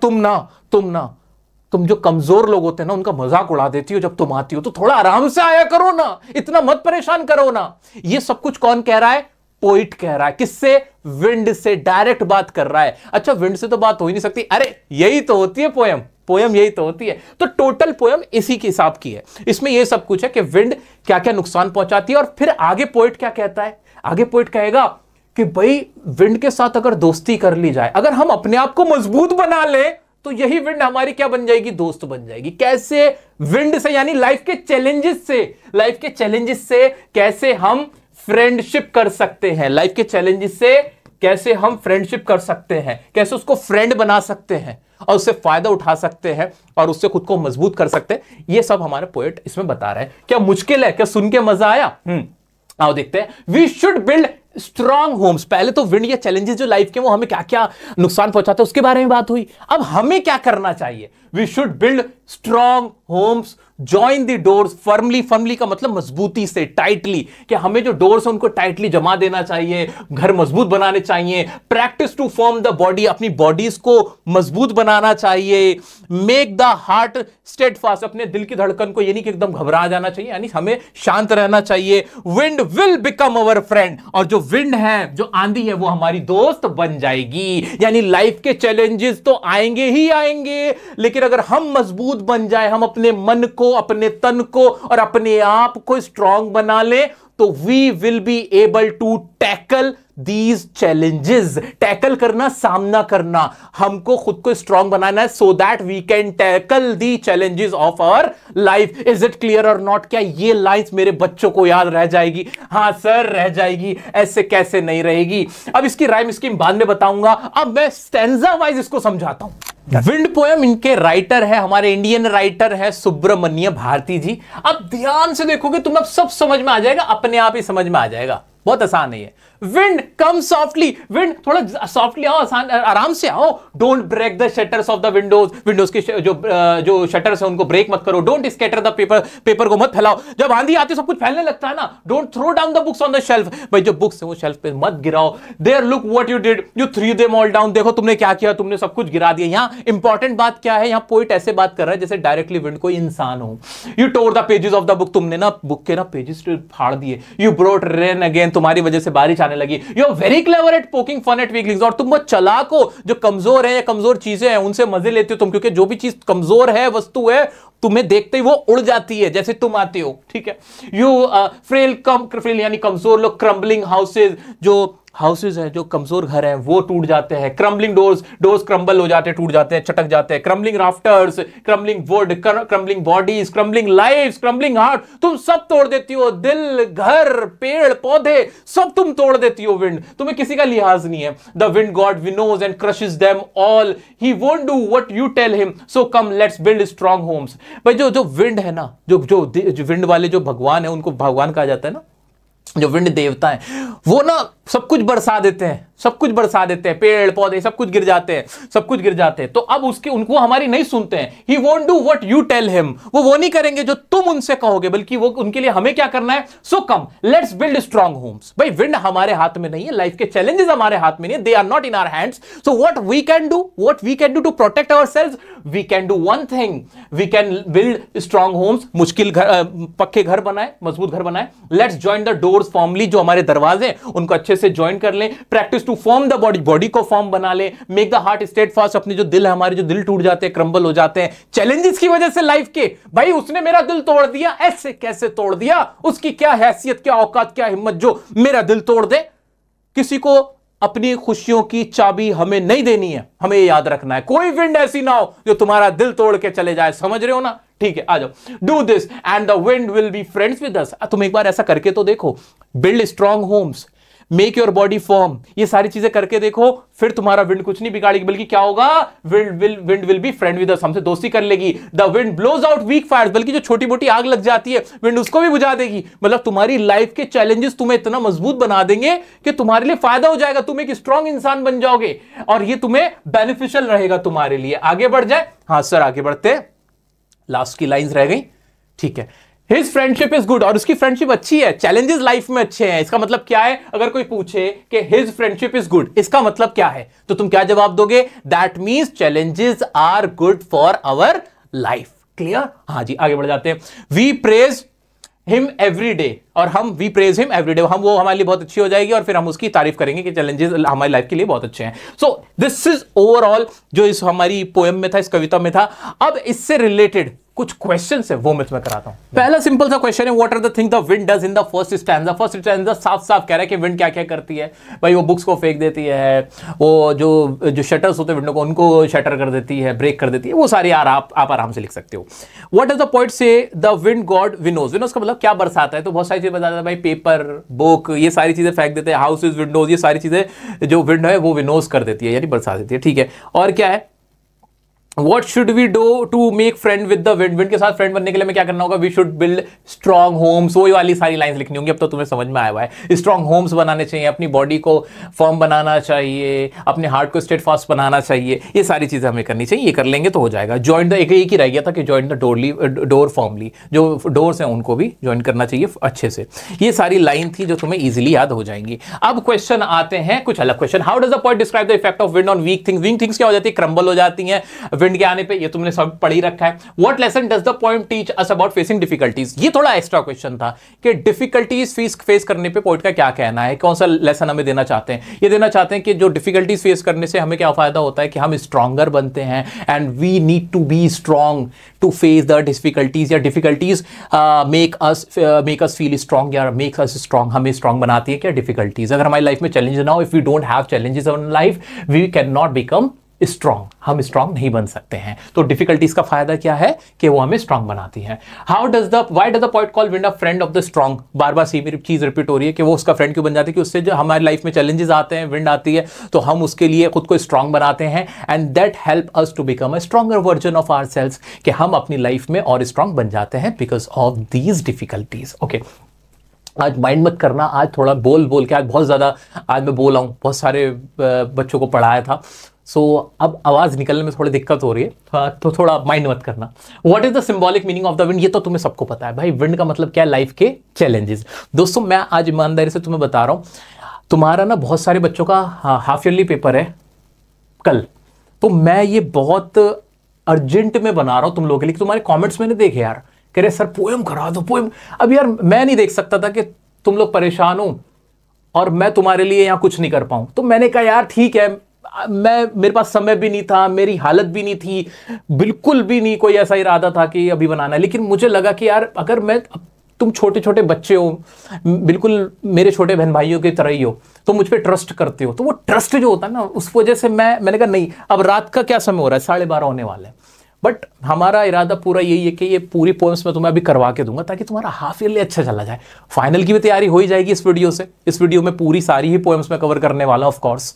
तुम जो कमजोर लोग होते हैं ना, उनका मजाक उड़ा देती हो जब तुम आती हो। तो थोड़ा आराम से आया करो ना, इतना मत परेशान करो ना। ये सब कुछ कौन कह रहा है? पोइट कह रहा है। किससे? विंड से डायरेक्ट बात कर रहा है। अच्छा, विंड से तो बात हो ही नहीं सकती। अरे यही तो होती है पोयम, पोयम यही तो होती है। तो टोटल पोयम इसी के हिसाब की है। इसमें यह सब कुछ है कि विंड क्या क्या नुकसान पहुंचाती है। और फिर आगे पोइट क्या कहता है? आगे पोइट कहेगा कि भाई विंड के साथ अगर दोस्ती कर ली जाए, अगर हम अपने आप को मजबूत बना लें, तो यही विंड हमारी क्या बन जाएगी? दोस्त बन जाएगी। कैसे? विंड से, यानी लाइफ के चैलेंजेस से। लाइफ के चैलेंजेस से कैसे हम फ्रेंडशिप कर सकते हैं, लाइफ के चैलेंजेस से कैसे हम फ्रेंडशिप कर सकते हैं, कैसे उसको फ्रेंड बना सकते हैं और उससे फायदा उठा सकते हैं और उससे खुद को मजबूत कर सकते हैं। ये सब हमारे पोएट इसमें बता रहे हैं। क्या मुश्किल है? क्या सुन के मजा आया? आओ देखते हैं। We should build strong homes. पहले तो विंड या चैलेंजेस जो लाइफ के वो हमें क्या क्या नुकसान पहुंचाते हैं उसके बारे में बात हुई। अब हमें क्या करना चाहिए? We should build strong homes, join the doors firmly. Firmly का मतलब मजबूती से, टाइटली, कि हमें जो डोर्स है उनको टाइटली जमा देना चाहिए, घर मजबूत बनाने चाहिए। Practise to firm the body, अपनी बॉडीज को मजबूत बनाना चाहिए। मेक द हार्ट स्टेडफास्ट, अपने दिल की धड़कन को, यानी कि एकदम घबरा जाना चाहिए, यानी हमें शांत रहना चाहिए। Wind will become our friend, और जो विंड है, जो आंधी है, वो हमारी दोस्त बन जाएगी। यानी लाइफ के चैलेंजेस तो आएंगे ही आएंगे, लेकिन अगर हम मजबूत बन जाए, हम अपने मन को, अपने तन को और अपने आप को स्ट्रांग बना ले, तो we will be able to tackle these challenges. Tackle करना, सामना करना, हमको खुद को स्ट्रांग बनाना है, so that we can tackle the challenges of our life. Is it clear और नॉट? क्या ये लाइंस मेरे बच्चों को याद रह जाएगी? हां सर, रह जाएगी, ऐसे कैसे नहीं रहेगी। अब इसकी राइम स्कीम बाद में बताऊंगा, अब मैं स्टैंजा वाइज इसको समझाता हूं। विंड पोएम, इनके राइटर है, हमारे इंडियन राइटर है सुब्रमण्य भारती जी। अब ध्यान से देखोगे तुम, अब सब समझ में आ जाएगा, अपने आप ही समझ में आ जाएगा, बहुत आसान है ये। विंड कम सॉफ्टली, विंड थोड़ा सॉफ्टली आओ, आसान आराम से आओ। Don't break the shutters of the windows, windows के जो शटर्स है उनको ब्रेक मत करो। Don't scatter the paper, paper को मत फैलाओ। जब आंधी आती है सब कुछ फैलने लगता है ना। Don't throw down the books on the shelf, भाई जो बुक्स है वो शेल्फ पे मत गिराओ। There look what you did, you threw them all down, देखो तुमने क्या किया, तुमने सब कुछ गिरा दिया। यहां इंपॉर्टेंट बात क्या है, यहां पोइट ऐसे बात कर रहा है जैसे डायरेक्टली विंड कोई इंसान हो। You tore the pages of the book, तुमने ना बुक के ना पेजेस फाड़ दिए। यू ब्रोट रेन अगेन, तुम्हारी वजह से बारिश आने लगी। You are very clever at poking fun at weaklings, और तुम बहुत चालाक हो, जो कमजोर है या कमजोर चीजें हैं उनसे मजे लेते हो तुम, क्योंकि जो भी चीज कमजोर है, वस्तु है, तुम्हें देखते ही वो उड़ जाती है जैसे तुम आते हो, ठीक है। यू फ्रेल यानी कमजोर लोग, क्रम्बलिंग हाउसेज, जो हाउसेज है, जो कमजोर घर हैं वो टूट जाते हैं। क्रम्बलिंग डोर्स, डोर्स क्रम्बल हो जाते हैं, टूट जाते हैं, चटक जाते हैं। Crumbling rafters, crumbling would, crumbling bodies, crumbling lives, crumbling heart, तुम सब तोड़ देती हो। दिल, घर, पेड़ पौधे सब तुम तोड़ देती हो विंड, तुम्हें किसी का लिहाज नहीं है। The wind god winnows and crushes them all, he won't do what you tell him, so come let's build strong homes. भाई जो विंड है ना, जो विंड वाले जो भगवान है, उनको भगवान कहा जाता है ना, जो विंड देवता है, वो ना सब कुछ बरसा देते हैं, सब कुछ बरसा देते हैं, पेड़ पौधे सब कुछ गिर जाते हैं, सब कुछ गिर जाते हैं। तो अब उसके उनको हमारी नहीं सुनते हैं। He won't do what you tell him, वो नहीं करेंगे जो तुम उनसे कहोगे, बल्कि वो उनके लिए हमें क्या करना है, so come let's build strong homes. भाई विंड हमारे हाथ में नहीं है, लाइफ के चैलेंजेस हमारे हाथ में नहीं है, they are not in our hands. So what we can do to protect ourselves, we can do one thing, we can build strong homes, मुश्किल घर, पक्के घर बनाए, मजबूत घर बनाए। Let's join the doors firmly, जो हमारे दरवाजे उनको अच्छे से ज्वाइन कर लें। Practise to firm the body, body को फॉर्म बना ले। मेक द हार्ट स्टेडफास्ट, अपने जो दिल है, हमारे जो दिल टूट जाते हैं, क्रम्बल हो जाते हैं चैलेंजेस की वजह से लाइफ के। भाई उसने मेरा दिल तोड़ दिया, ऐसे कैसे तोड़ दिया, उसकी क्या हैसियत, क्या औकात, क्या हिम्मत जो मेरा दिल तोड़ दे। किसी को अपनी खुशियों की चाबी हमें नहीं देनी है, हमें याद रखना है। कोई विंड ऐसी ना हो जो तुम्हारा दिल तोड़ के चले जाए, समझ रहे हो ना? ठीक है, आ जाओ। Do this and the wind will be friends with us. तुम एक बार ऐसा करके तो देखो, build strong homes, make your body firm, ये सारी चीजें करके देखो, फिर तुम्हारा विंड कुछ नहीं बिगाड़ेगी, बल्कि क्या होगा, wind will be friend with us, हमसे दोस्ती कर लेगी। The wind blows out weak fires, बल्कि जो छोटी मोटी आग लग जाती है विंड उसको भी बुझा देगी। मतलब तुम्हारी लाइफ के चैलेंजेस तुम्हें इतना मजबूत बना देंगे कि तुम्हारे लिए फायदा हो जाएगा, तुम एक स्ट्रॉन्ग इंसान बन जाओगे और ये तुम्हें बेनिफिशियल रहेगा तुम्हारे लिए। आगे बढ़ जाए। हाँ सर, आगे बढ़ते, लास्ट की लाइंस रह गई, ठीक है। हिज फ्रेंडशिप इज गुड, और उसकी फ्रेंडशिप अच्छी है, चैलेंजेस लाइफ में अच्छे हैं। इसका मतलब क्या है, अगर कोई पूछे कि हिज फ्रेंडशिप इज गुड, इसका मतलब क्या है, तो तुम क्या जवाब दोगे, that means challenges are good for our life. Clear? हाँ जी, आगे बढ़ जाते हैं। We praise him every day, और हम वी प्रेज हिम एवरीडे, हम वो हमारे लिए बहुत अच्छी हो जाएगी और फिर हम उसकी तारीफ करेंगे कि चैलेंजेस हमारी लाइफ के लिए बहुत अच्छे हैं। सो दिस इज ओवरऑल जो इस हमारी पोएम में था, इस कविता में था। अब इससे रिलेटेड कुछ क्वेश्चंस है वो मैं तुम्हें कराता हूं। पहला सिंपल सा क्वेश्चन है, what are the thing the wind does in the first stanza. First stanza साफ साफ कह रहा है कि विंड क्या क्या करती है भाई। वो बुक्स को फेंक देती है, वो जो शटर्स होते हैं विंडो को उनको शटर कर देती है, ब्रेक कर देती है, वो सारी आप आराम से लिख सकते हो। व्हाट डज द पोएट से, द विंड गॉड विनोज। विनोज का मतलब क्या बरसाता है, तो बहुत सारी चीजें बताता है भाई, पेपर, बुक, ये सारी चीजें फेंक देते हैं, हाउसेज, विंडोज, ये सारी चीजें जो विंड है वो विनोज कर देती है, यानी बरसा देती है। ठीक है, और क्या है, What should we do to make friend with the wind? Wind के साथ फ्रेंड बनने के लिए हमें क्या करना होगा? We should build strong homes। वही वाली सारी लाइंस लिखनी होंगी, अब तो तुम्हें समझ में आया हुआ है। स्ट्रॉन्ग होम्स बनाने चाहिए, अपनी बॉडी को फर्म बनाना चाहिए, अपने हार्ट को स्टेट फास्ट बनाना चाहिए, ये सारी चीजें हमें करनी चाहिए। ये कर लेंगे तो हो जाएगा। जॉइन द, एक ही रह गया था कि जॉइन द डोर फॉर्मली, जो डोर्स हैं उनको भी ज्वाइन करना चाहिए अच्छे से। ये सारी लाइन थी जो तुम्हें इजिली याद हो जाएंगी। अब क्वेश्चन आते हैं कुछ अलग question. How does the poet describe the effect of wind on weak things. Weak things क्या हो जाती है? क्रम्बल हो जाती हैं विंड के आने पे, ये तुमने सब पढ़ ही रखा है। What lesson does the poem teach us about facing difficulties. ये थोड़ा एक्स्ट्रा क्वेश्चन था कि डिफिकल्टीज फेस करने पे पोएट का क्या कहना है, कौन सा लेसन हमें देना चाहते हैं। ये देना चाहते हैं कि जो डिफिकल्टीज फेस करने से हमें क्या फायदा होता है कि हम स्ट्रॉन्गर बनते हैं, and we need to be strong to face the difficulties, या difficulties make us feel strong, या मेक अस स्ट्रॉन्ग, हमें स्ट्रॉन्ग बनाती है क्या डिफिकल्टीज। अगर हमारी लाइफ में चैलेंज ना हो, if we don't have challenges in life, we can not become strong, हम स्ट्रॉन्ग नहीं बन सकते हैं। तो डिफिकल्टीज का फायदा क्या है कि वो हमें स्ट्रॉन्ग बनाती है। Why does the poet call wind a friend of the strong. बार बार सी चीज रिपीट हो रही है कि वो उसका फ्रेंड क्यों बन जाती है, कि उससे जो हमारी लाइफ में चैलेंजेस आते हैं, विंड आती है, तो हम उसके लिए खुद को स्ट्रॉन्ग बनाते हैं, and that help us to become a stronger version of ourselves, कि हम अपनी लाइफ में और स्ट्रॉन्ग बन जाते हैं because of these difficulties. Okay, आज माइंड मत करना, आज थोड़ा बोल के, आज बहुत ज़्यादा आज मैं बोला हूँ, बहुत सारे बच्चों को पढ़ाया था, सो अब आवाज़ निकलने में थोड़ी दिक्कत हो रही है, तो थोड़ा माइंड मत करना। What is the symbolic meaning of the wind, ये तो तुम्हें सबको पता है भाई, विंड का मतलब क्या है, लाइफ के चैलेंजेस। दोस्तों मैं आज ईमानदारी से तुम्हें बता रहा हूँ, तुम्हारा ना बहुत सारे बच्चों का हाफ ईयरली पेपर है कल, तो मैं ये बहुत अर्जेंट में बना रहा हूँ तुम लोगों के लिए। तुम्हारे कॉमेंट्स मैंने देखे यार, कह रहे सर पोएम करा दो पोएम। अब यार मैं नहीं देख सकता था कि तुम लोग परेशान हो और मैं तुम्हारे लिए यहां कुछ नहीं कर पाऊं, तो मैंने कहा यार ठीक है, मेरे पास समय भी नहीं था, मेरी हालत भी नहीं थी, बिल्कुल भी नहीं कोई ऐसा इरादा था कि अभी बनाना है, लेकिन मुझे लगा कि यार अगर तुम छोटे छोटे बच्चे हो, बिल्कुल मेरे छोटे बहन भाइयों की तरह ही हो, तो मुझ पर ट्रस्ट करते हो, तो वो ट्रस्ट जो होता है ना, उस वजह से मैंने कहा नहीं, अब रात का क्या समय हो रहा है, 12:30 होने वाला है, बट हमारा इरादा पूरा यही है कि ये पूरी पोएम्स में तुम्हें अभी करवा के दूंगा ताकि तुम्हारा हाफ ईयरली अच्छा चला जाए। फाइनल की भी तैयारी हो ही जाएगी इस वीडियो से। इस वीडियो में पूरी सारी ही पोएम्स में कवर करने वाला ऑफ कोर्स,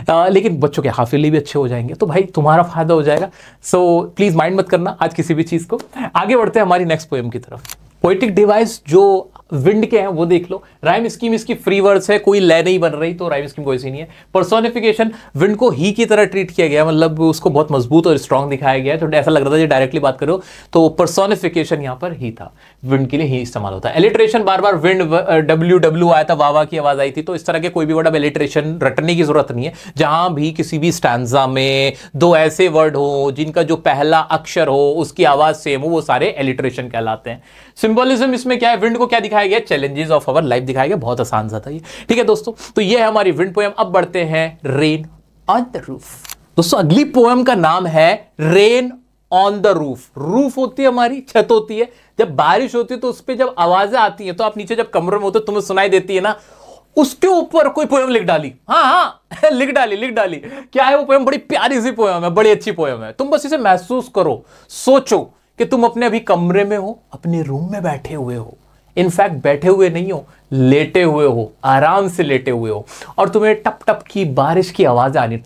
लेकिन बच्चों के हाफ ईयरली भी अच्छे हो जाएंगे, तो भाई तुम्हारा फायदा हो जाएगा। सो प्लीज माइंड मत करना आज किसी भी चीज को। आगे बढ़ते हैं हमारी नेक्स्ट पोएम की तरफ। पोएटिक डिवाइस जो विंड के हैं वो देख लो। राइम स्कीम इसकी फ्री वर्ड्स है, कोई लय नहीं बन रही, तो राइम स्कीम कोई सी नहीं है। पर्सोनिफिकेशन, विंड को ही की तरह ट्रीट किया गया, मतलब उसको बहुत मजबूत और स्ट्रांग दिखाया गया है, तो ऐसा लग रहा था जो डायरेक्टली बात करो तो पर्सोनिफिकेशन यहाँ पर ही था, विंड के लिए ही इस्तेमाल होता है। एलिट्रेशन, बार बार विंड WW आया था, वावा की आवाज आई थी, तो इस तरह के कोई भी वर्ड अब एलिट्रेशन रटने की जरूरत नहीं है। जहां भी किसी भी स्टैंजा में दो ऐसे वर्ड हो जिनका जो पहला अक्षर हो उसकी आवाज सेम हो, वो सारे एलिट्रेशन कहलाते हैं। सिंबोलिज्म इसमें क्या है, विंड को क्या दिखाया गया, चैलेंजेस ऑफ अवर लाइफ दिखाया गया, बहुत आसान सा था ये। ठीक है दोस्तों, तो ये है हमारी विंड पोएम। अब बढ़ते हैं रेन ऑन द रूफ। दोस्तों अगली पोएम का नाम है rain on the roof. Roof होती है हमारी छत होती है, जब बारिश होती है तो उस पर जब आवाजें आती हैं, तो आप नीचे जब कमरे में होते हो तुम्हें सुनाई देती है ना, उसके ऊपर कोई पोएम लिख डाली। हाँ लिख डाली। क्या है वो पोएम, बड़ी प्यारी सी पोएम है, बड़ी अच्छी पोएम है। तुम बस इसे महसूस करो, सोचो कि तुम अपने अभी कमरे में हो, अपने रूम में बैठे हुए हो, इनफैक्ट बैठे हुए नहीं हो, लेटे हुए हो, आराम से लेटे हुए हो, और तुम्हें टप टप की बारिश की आवाज आनी,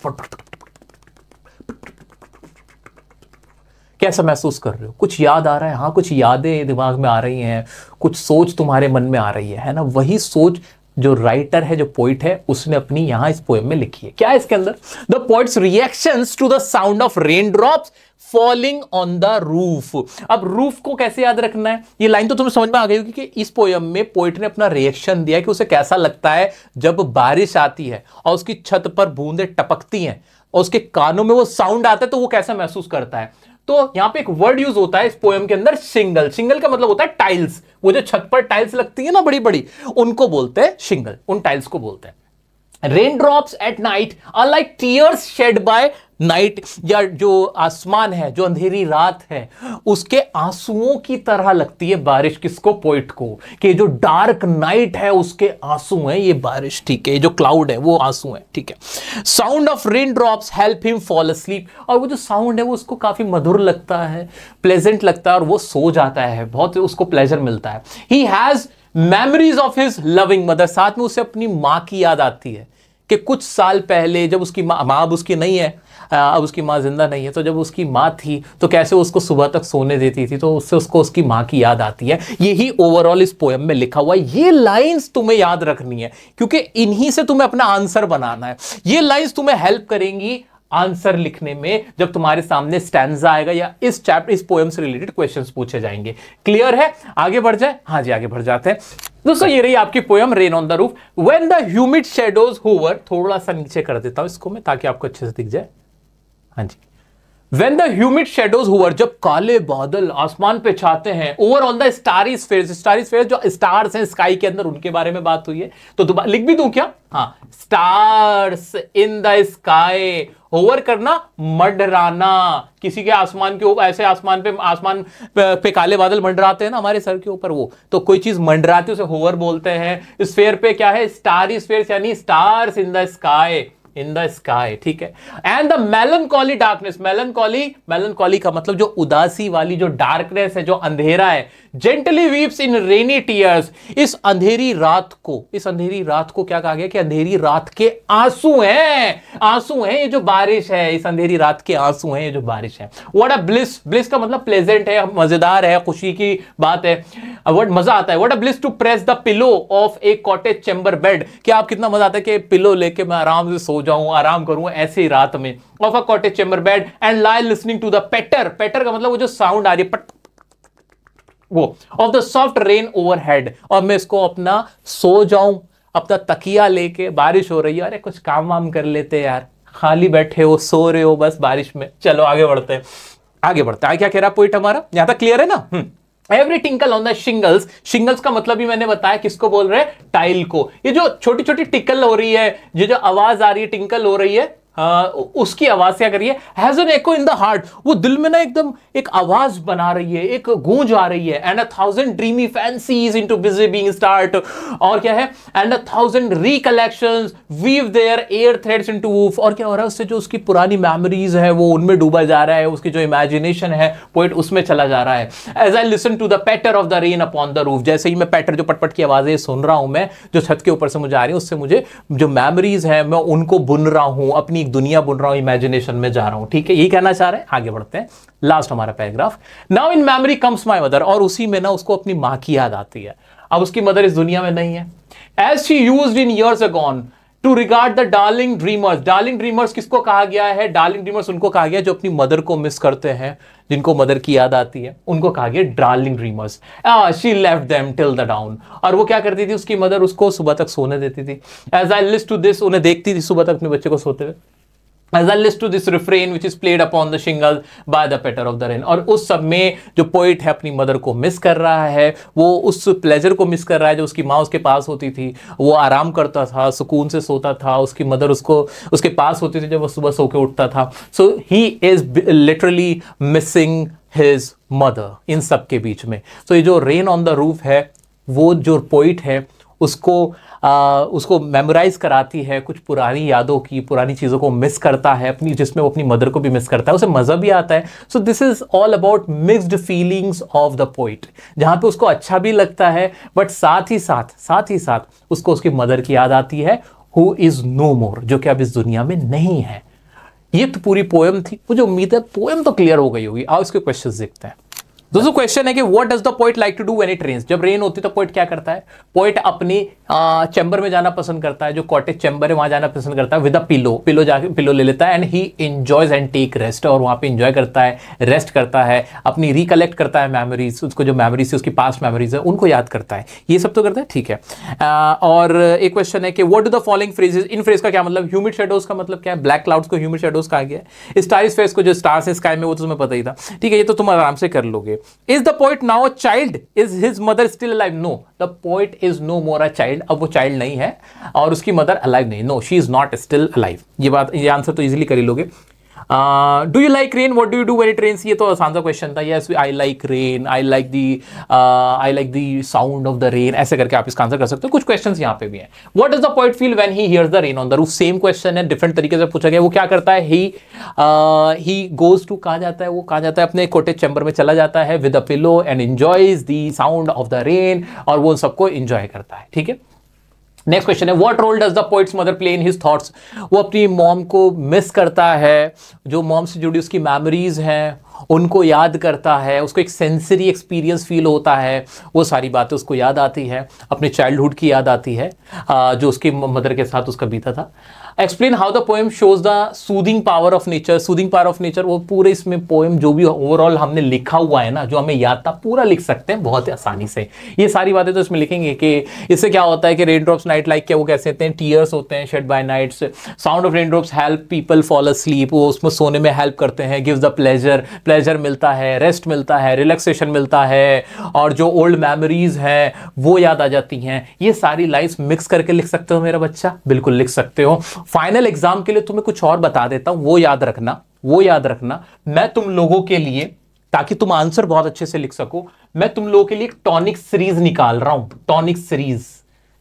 कैसा महसूस कर रहे हो, कुछ याद आ रहा है, हाँ कुछ यादें दिमाग में आ रही हैं, कुछ सोच तुम्हारे मन में आ रही है ना, वही सोच जो राइटर है, जो पोइट है, उसने अपनी यहां इस पोएम में लिखी है। क्या है इसके अंदर, the poet's reactions to the sound of rain drops falling on the roof. अब रूफ को कैसे याद रखना है, ये लाइन तो तुम्हें समझ में आ गई होगी कि इस पोएम में पोइट ने अपना रिएक्शन दिया कि उसे कैसा लगता है जब बारिश आती है और उसकी छत पर बूंदें टपकती हैं और उसके कानों में वो साउंड आता है, तो वो कैसा महसूस करता है। तो यहां पे एक वर्ड यूज होता है इस पोएम के अंदर, शिंगल। शिंगल का मतलब होता है टाइल्स। वो जो छत पर टाइल्स लगती है ना बड़ी बड़ी, उनको बोलते हैं शिंगल, उन टाइल्स को बोलते हैं। Raindrops at night are like tears shed by night, या जो आसमान है, जो अंधेरी रात है, उसके आंसुओं की तरह लगती है बारिश। किसको? पोइट को। कि जो डार्क नाइट है उसके आंसू हैं ये बारिश, ठीक है, ये जो क्लाउड है वो आंसू है, ठीक है। Sound of rain drops help him fall asleep, और वो जो साउंड है वो उसको काफी मधुर लगता है, प्लेजेंट लगता है, और वो सो जाता है, बहुत उसको प्लेजर मिलता है। He has memories of his loving mother, साथ में उसे अपनी मां की याद आती है कि कुछ साल पहले जब उसकी माँ अब उसकी नहीं है, अब उसकी माँ जिंदा नहीं है, तो जब उसकी माँ थी तो कैसे उसको सुबह तक सोने देती थी, तो उससे उसको उसकी माँ की याद आती है। यही ओवरऑल इस पोएम में लिखा हुआ है। ये लाइंस तुम्हें याद रखनी है क्योंकि इन्हीं से तुम्हें अपना आंसर बनाना है। ये लाइंस तुम्हें हेल्प करेंगी आंसर लिखने में जब तुम्हारे सामने स्टैंजा आएगा या इस चैप्टर, इस पोएम से रिलेटेड क्वेश्चंस पूछे जाएंगे। क्लियर है? आगे बढ़ जाए? हाँ जी, आगे बढ़ जाते हैं दोस्तों। ये रही आपकी poem rain on the roof. When the humid shadows hover, थोड़ा सा नीचे कर देता हूं इसको मैं ताकि आपको अच्छे से दिख जाए। हाँ जी। When the humid shadows hover, जब काले बादल आसमान पे छाते हैं, over on the starry spheres, starry spheres जो स्टार्स हैं स्काई के अंदर, उनके बारे में बात हुई है, तो दोबारा लिख भी दूं क्या? हाँ, stars in the sky, hover करना, मंडराना, किसी के आसमान के ऊपर, ऐसे आसमान पे काले बादल मंडराते हैं ना हमारे सर के ऊपर, वो तो कोई चीज मंडराती है उसे होवर बोलते हैं। स्फीयर पे क्या है? स्टारी स्फीयर्स, यानी stars in the sky, in the sky, ठीक है। And the melancholy darkness, melancholy का मतलब जो उदासी वाली जो डार्कनेस है, जो अंधेरा है, जेंटली वीप्स इन रेनी टीयर्स, इस अंधेरी रात को क्या कहा गया कि अंधेरी रात के आंसू हैं ये जो बारिश है, इस अंधेरी रात के आंसू हैं ये जो बारिश है। व्हाट अ ब्लिस, ब्लिस का मतलब प्लेजेंट है, मजेदार है, खुशी की बात है, वर्ड मजा आता है। What a bliss to press the pillow of a cottage chamber bed, क्या आप कितना मजा आता है कि पिलो लेके मैं आराम से सो जाऊं, आराम करूं ऐसे ही रात में। Of a cottage chamber bed and lie listening to the patter, patter का मतलब वो जो साउंड आ रही है पट, वो of the soft rain overhead, और मैं इसको अपना सो जाऊं, अपना तकिया लेके, बारिश हो रही है, अरे कुछ काम वाम कर लेते यार, खाली बैठे हो, सो रहे हो बस बारिश में। चलो आगे बढ़ते हैं, क्या कह रहा पोइट हमारा, यहां तक क्लियर है ना? Every tinkle on the shingles, shingles का मतलब भी मैंने बताया किसको बोल रहे हैं? टाइल को। ये जो छोटी छोटी टिकल हो रही है, ये जो आवाज आ रही है, टिंकल हो रही है, उसकी आवाज क्या कर रही है? Has an echo in the heart, वो दिल में ना एकदम एक आवाज बना रही है, एक गूंज आ रही है। And 1000 dreamy fancies into busy being start, और क्या है? And 1000 recollections weave their air threads into woof, और क्या हो रहा है? उससे जो उसकी पुरानी मेमोरीज है वो उनमें डूबा जा रहा है, उसकी जो इमेजिनेशन है पोइट उसमें चला जा रहा है। As I listen to the patter of the rain upon the roof, जैसे ही मैं पैटर, जो पटपट की आवाजें सुन रहा हूं मैं, जो छत के ऊपर से मुझे आ रही है, उससे मुझे जो मेमोरीज है मैं उनको बुन रहा हूं, अपनी दुनिया बुन रहा हूं, इमेजिनेशन में जा रहा हूं, ठीक है, यही कहना चाह रहे हैं। आगे बढ़ते हैं, लास्ट हमारा paragraph. Now in memory comes my mother, और उसी में ना उसको अपनी मां की याद आती है। अब उसकी मदर इस दुनिया में नहीं है। As she used in years agone to regard the darling dreamers, darling dreamers किसको कहा गया है? डार्लिंग ड्रीमर्स उनको कहा गया जो अपनी मदर को मिस करते हैं, जिनको मदर की याद आती है, उनको कहा गया darling dreamers. She left them till the down, और वो क्या करती थी? उसकी मदर उसको सुबह तक सोने देती थी। As I list to this, उन्हें देखती थी सुबह तक अपने बच्चे को सोते हुए। As I listen to this refrain which is played upon the shingle by the patter of the rain, और उस सब में जो पोइट है अपनी मदर को मिस कर रहा है, वो उस प्लेजर को मिस कर रहा है जो उसकी माँ उसके पास होती थी, वो आराम करता था, सुकून से सोता था, उसकी मदर उसको उसके पास होती थी जब वो सुबह सो के उठता था। So he is literally missing his mother इन सब के बीच में। तो ये जो रेन ऑन द रूफ है, वो जो पोइट है उसको मेमोराइज कराती है कुछ पुरानी यादों की, पुरानी चीज़ों को मिस करता है अपनी, जिसमें वो अपनी मदर को भी मिस करता है, उसे मज़ा भी आता है। So this is all about mixed feelings of the poet, जहाँ पे उसको अच्छा भी लगता है बट साथ ही साथ उसको उसकी मदर की याद आती है, हु इज नो मोर, जो कि अब इस दुनिया में नहीं है। ये तो पूरी पोएम थी। मुझे उम्मीद है पोएम तो क्लियर हो गई होगी। आओ इसके क्वेश्चंस देखते हैं। दोस्तों क्वेश्चन है कि what does the poet like to do when it rains. जब रेन होती है तो पोएट क्या करता है? पोएट अपनी चैम्बर में जाना पसंद करता है, जो कॉटेज चैम्बर है वहां जाना पसंद करता है, विद अ पिलो जाके पिलो ले लेता है, and he enjoys and take rest, और वहां पे एंजॉय करता है, रेस्ट करता है, अपनी रिकलेक्ट करता है मेमोरीज, उसको जो मेमोरीज उसकी पास्ट मेमोरीज है उनको याद करता है, ये सब तो करता है, ठीक है। और एक क्वेश्चन है कि what do the following phrases, in phrase का क्या मतलब? ह्यूमिड शेडोज का मतलब क्या है? ब्लैक क्लाउड्स को ह्यूमिड शेडोज कहा गया है। स्टार्स फेस को जो स्टार्स है स्काई में वो तो तुम्हें पता ही था, ठीक है, ये तो तुम आराम से कर लोगे। Is the poet now a child? Is his mother still alive? No, the poet is no more a child. अब वो चाइल्ड नहीं है और उसकी मदर अलाइव नहीं। No, she is not still alive. ये बात, ये आंसर तो इजीली कर ही लोगे। Do you like rain? What do you do when it rains? ये तो आसान सा क्वेश्चन था। Yes, I like rain, I like the sound of the rain, ऐसे करके आप इसका आंसर कर सकते हो। कुछ क्वेश्चंस यहाँ पे भी हैं। What does the poet feel when he hears the rain on the roof? Same question है, डिफरेंट तरीके से पूछा गया। वो क्या करता है? ही गोज टू, कहा जाता है, वो कहा जाता है अपने कॉटेज चैम्बर में चला जाता है with a pillow and enjoys the sound of the rain, और वो सबको एंजॉय करता है, ठीक है। नेक्स्ट क्वेश्चन है what role does the poet's mother play in his thoughts? वो अपनी मॉम को मिस करता है, जो मॉम से जुड़ी उसकी मेमोरीज हैं उनको याद करता है, उसको एक सेंसरी एक्सपीरियंस फील होता है, वो सारी बातें उसको याद आती है, अपने चाइल्डहुड की याद आती है जो उसकी मदर के साथ उसका बीता था। Explain how the poem shows the soothing power of nature. Soothing power of nature, वो पूरे इसमें पोएम जो भी ओवरऑल हमने लिखा हुआ है ना, जो हमें याद था, पूरा लिख सकते हैं बहुत आसानी से। ये सारी बातें तो इसमें लिखेंगे कि इससे क्या होता है कि रेन ड्रॉप्स नाइट लाइक, क्या वो कैसे होते हैं? टीयर्स होते हैं shed by nights. Sound of rain drops help people fall asleep, वो उसमें सोने में हेल्प करते हैं। गिव्स द प्लेजर मिलता है, रेस्ट मिलता है, रिलैक्सेशन मिलता है, और जो ओल्ड मेमोरीज हैं वो याद आ जाती हैं। ये सारी लाइन्स मिक्स करके लिख सकते हो मेरा बच्चा, बिल्कुल लिख सकते हो। फाइनल एग्जाम के लिए तुम्हें कुछ और बता देता हूं, वो याद रखना, मैं तुम लोगों के लिए, ताकि तुम आंसर बहुत अच्छे से लिख सको, मैं तुम लोगों के लिए एक टॉनिक सीरीज निकाल रहा हूं, टॉनिक सीरीज,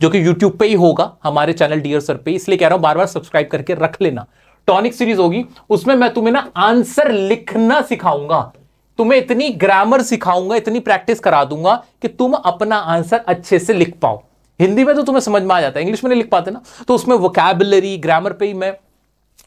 जो कि YouTube पे ही होगा, हमारे चैनल डियर सर पे, इसलिए कह रहा हूं बार बार सब्सक्राइब करके रख लेना। टॉनिक सीरीज होगी, उसमें मैं तुम्हें ना आंसर लिखना सिखाऊंगा, तुम्हें इतनी ग्रामर सिखाऊंगा, इतनी प्रैक्टिस करा दूंगा कि तुम अपना आंसर अच्छे से लिख पाओ। हिंदी में तो तुम्हें समझ में आ जाता है, इंग्लिश में नहीं लिख पाते ना, तो उसमें वोकैबुलरी, ग्रामर पे ही मैं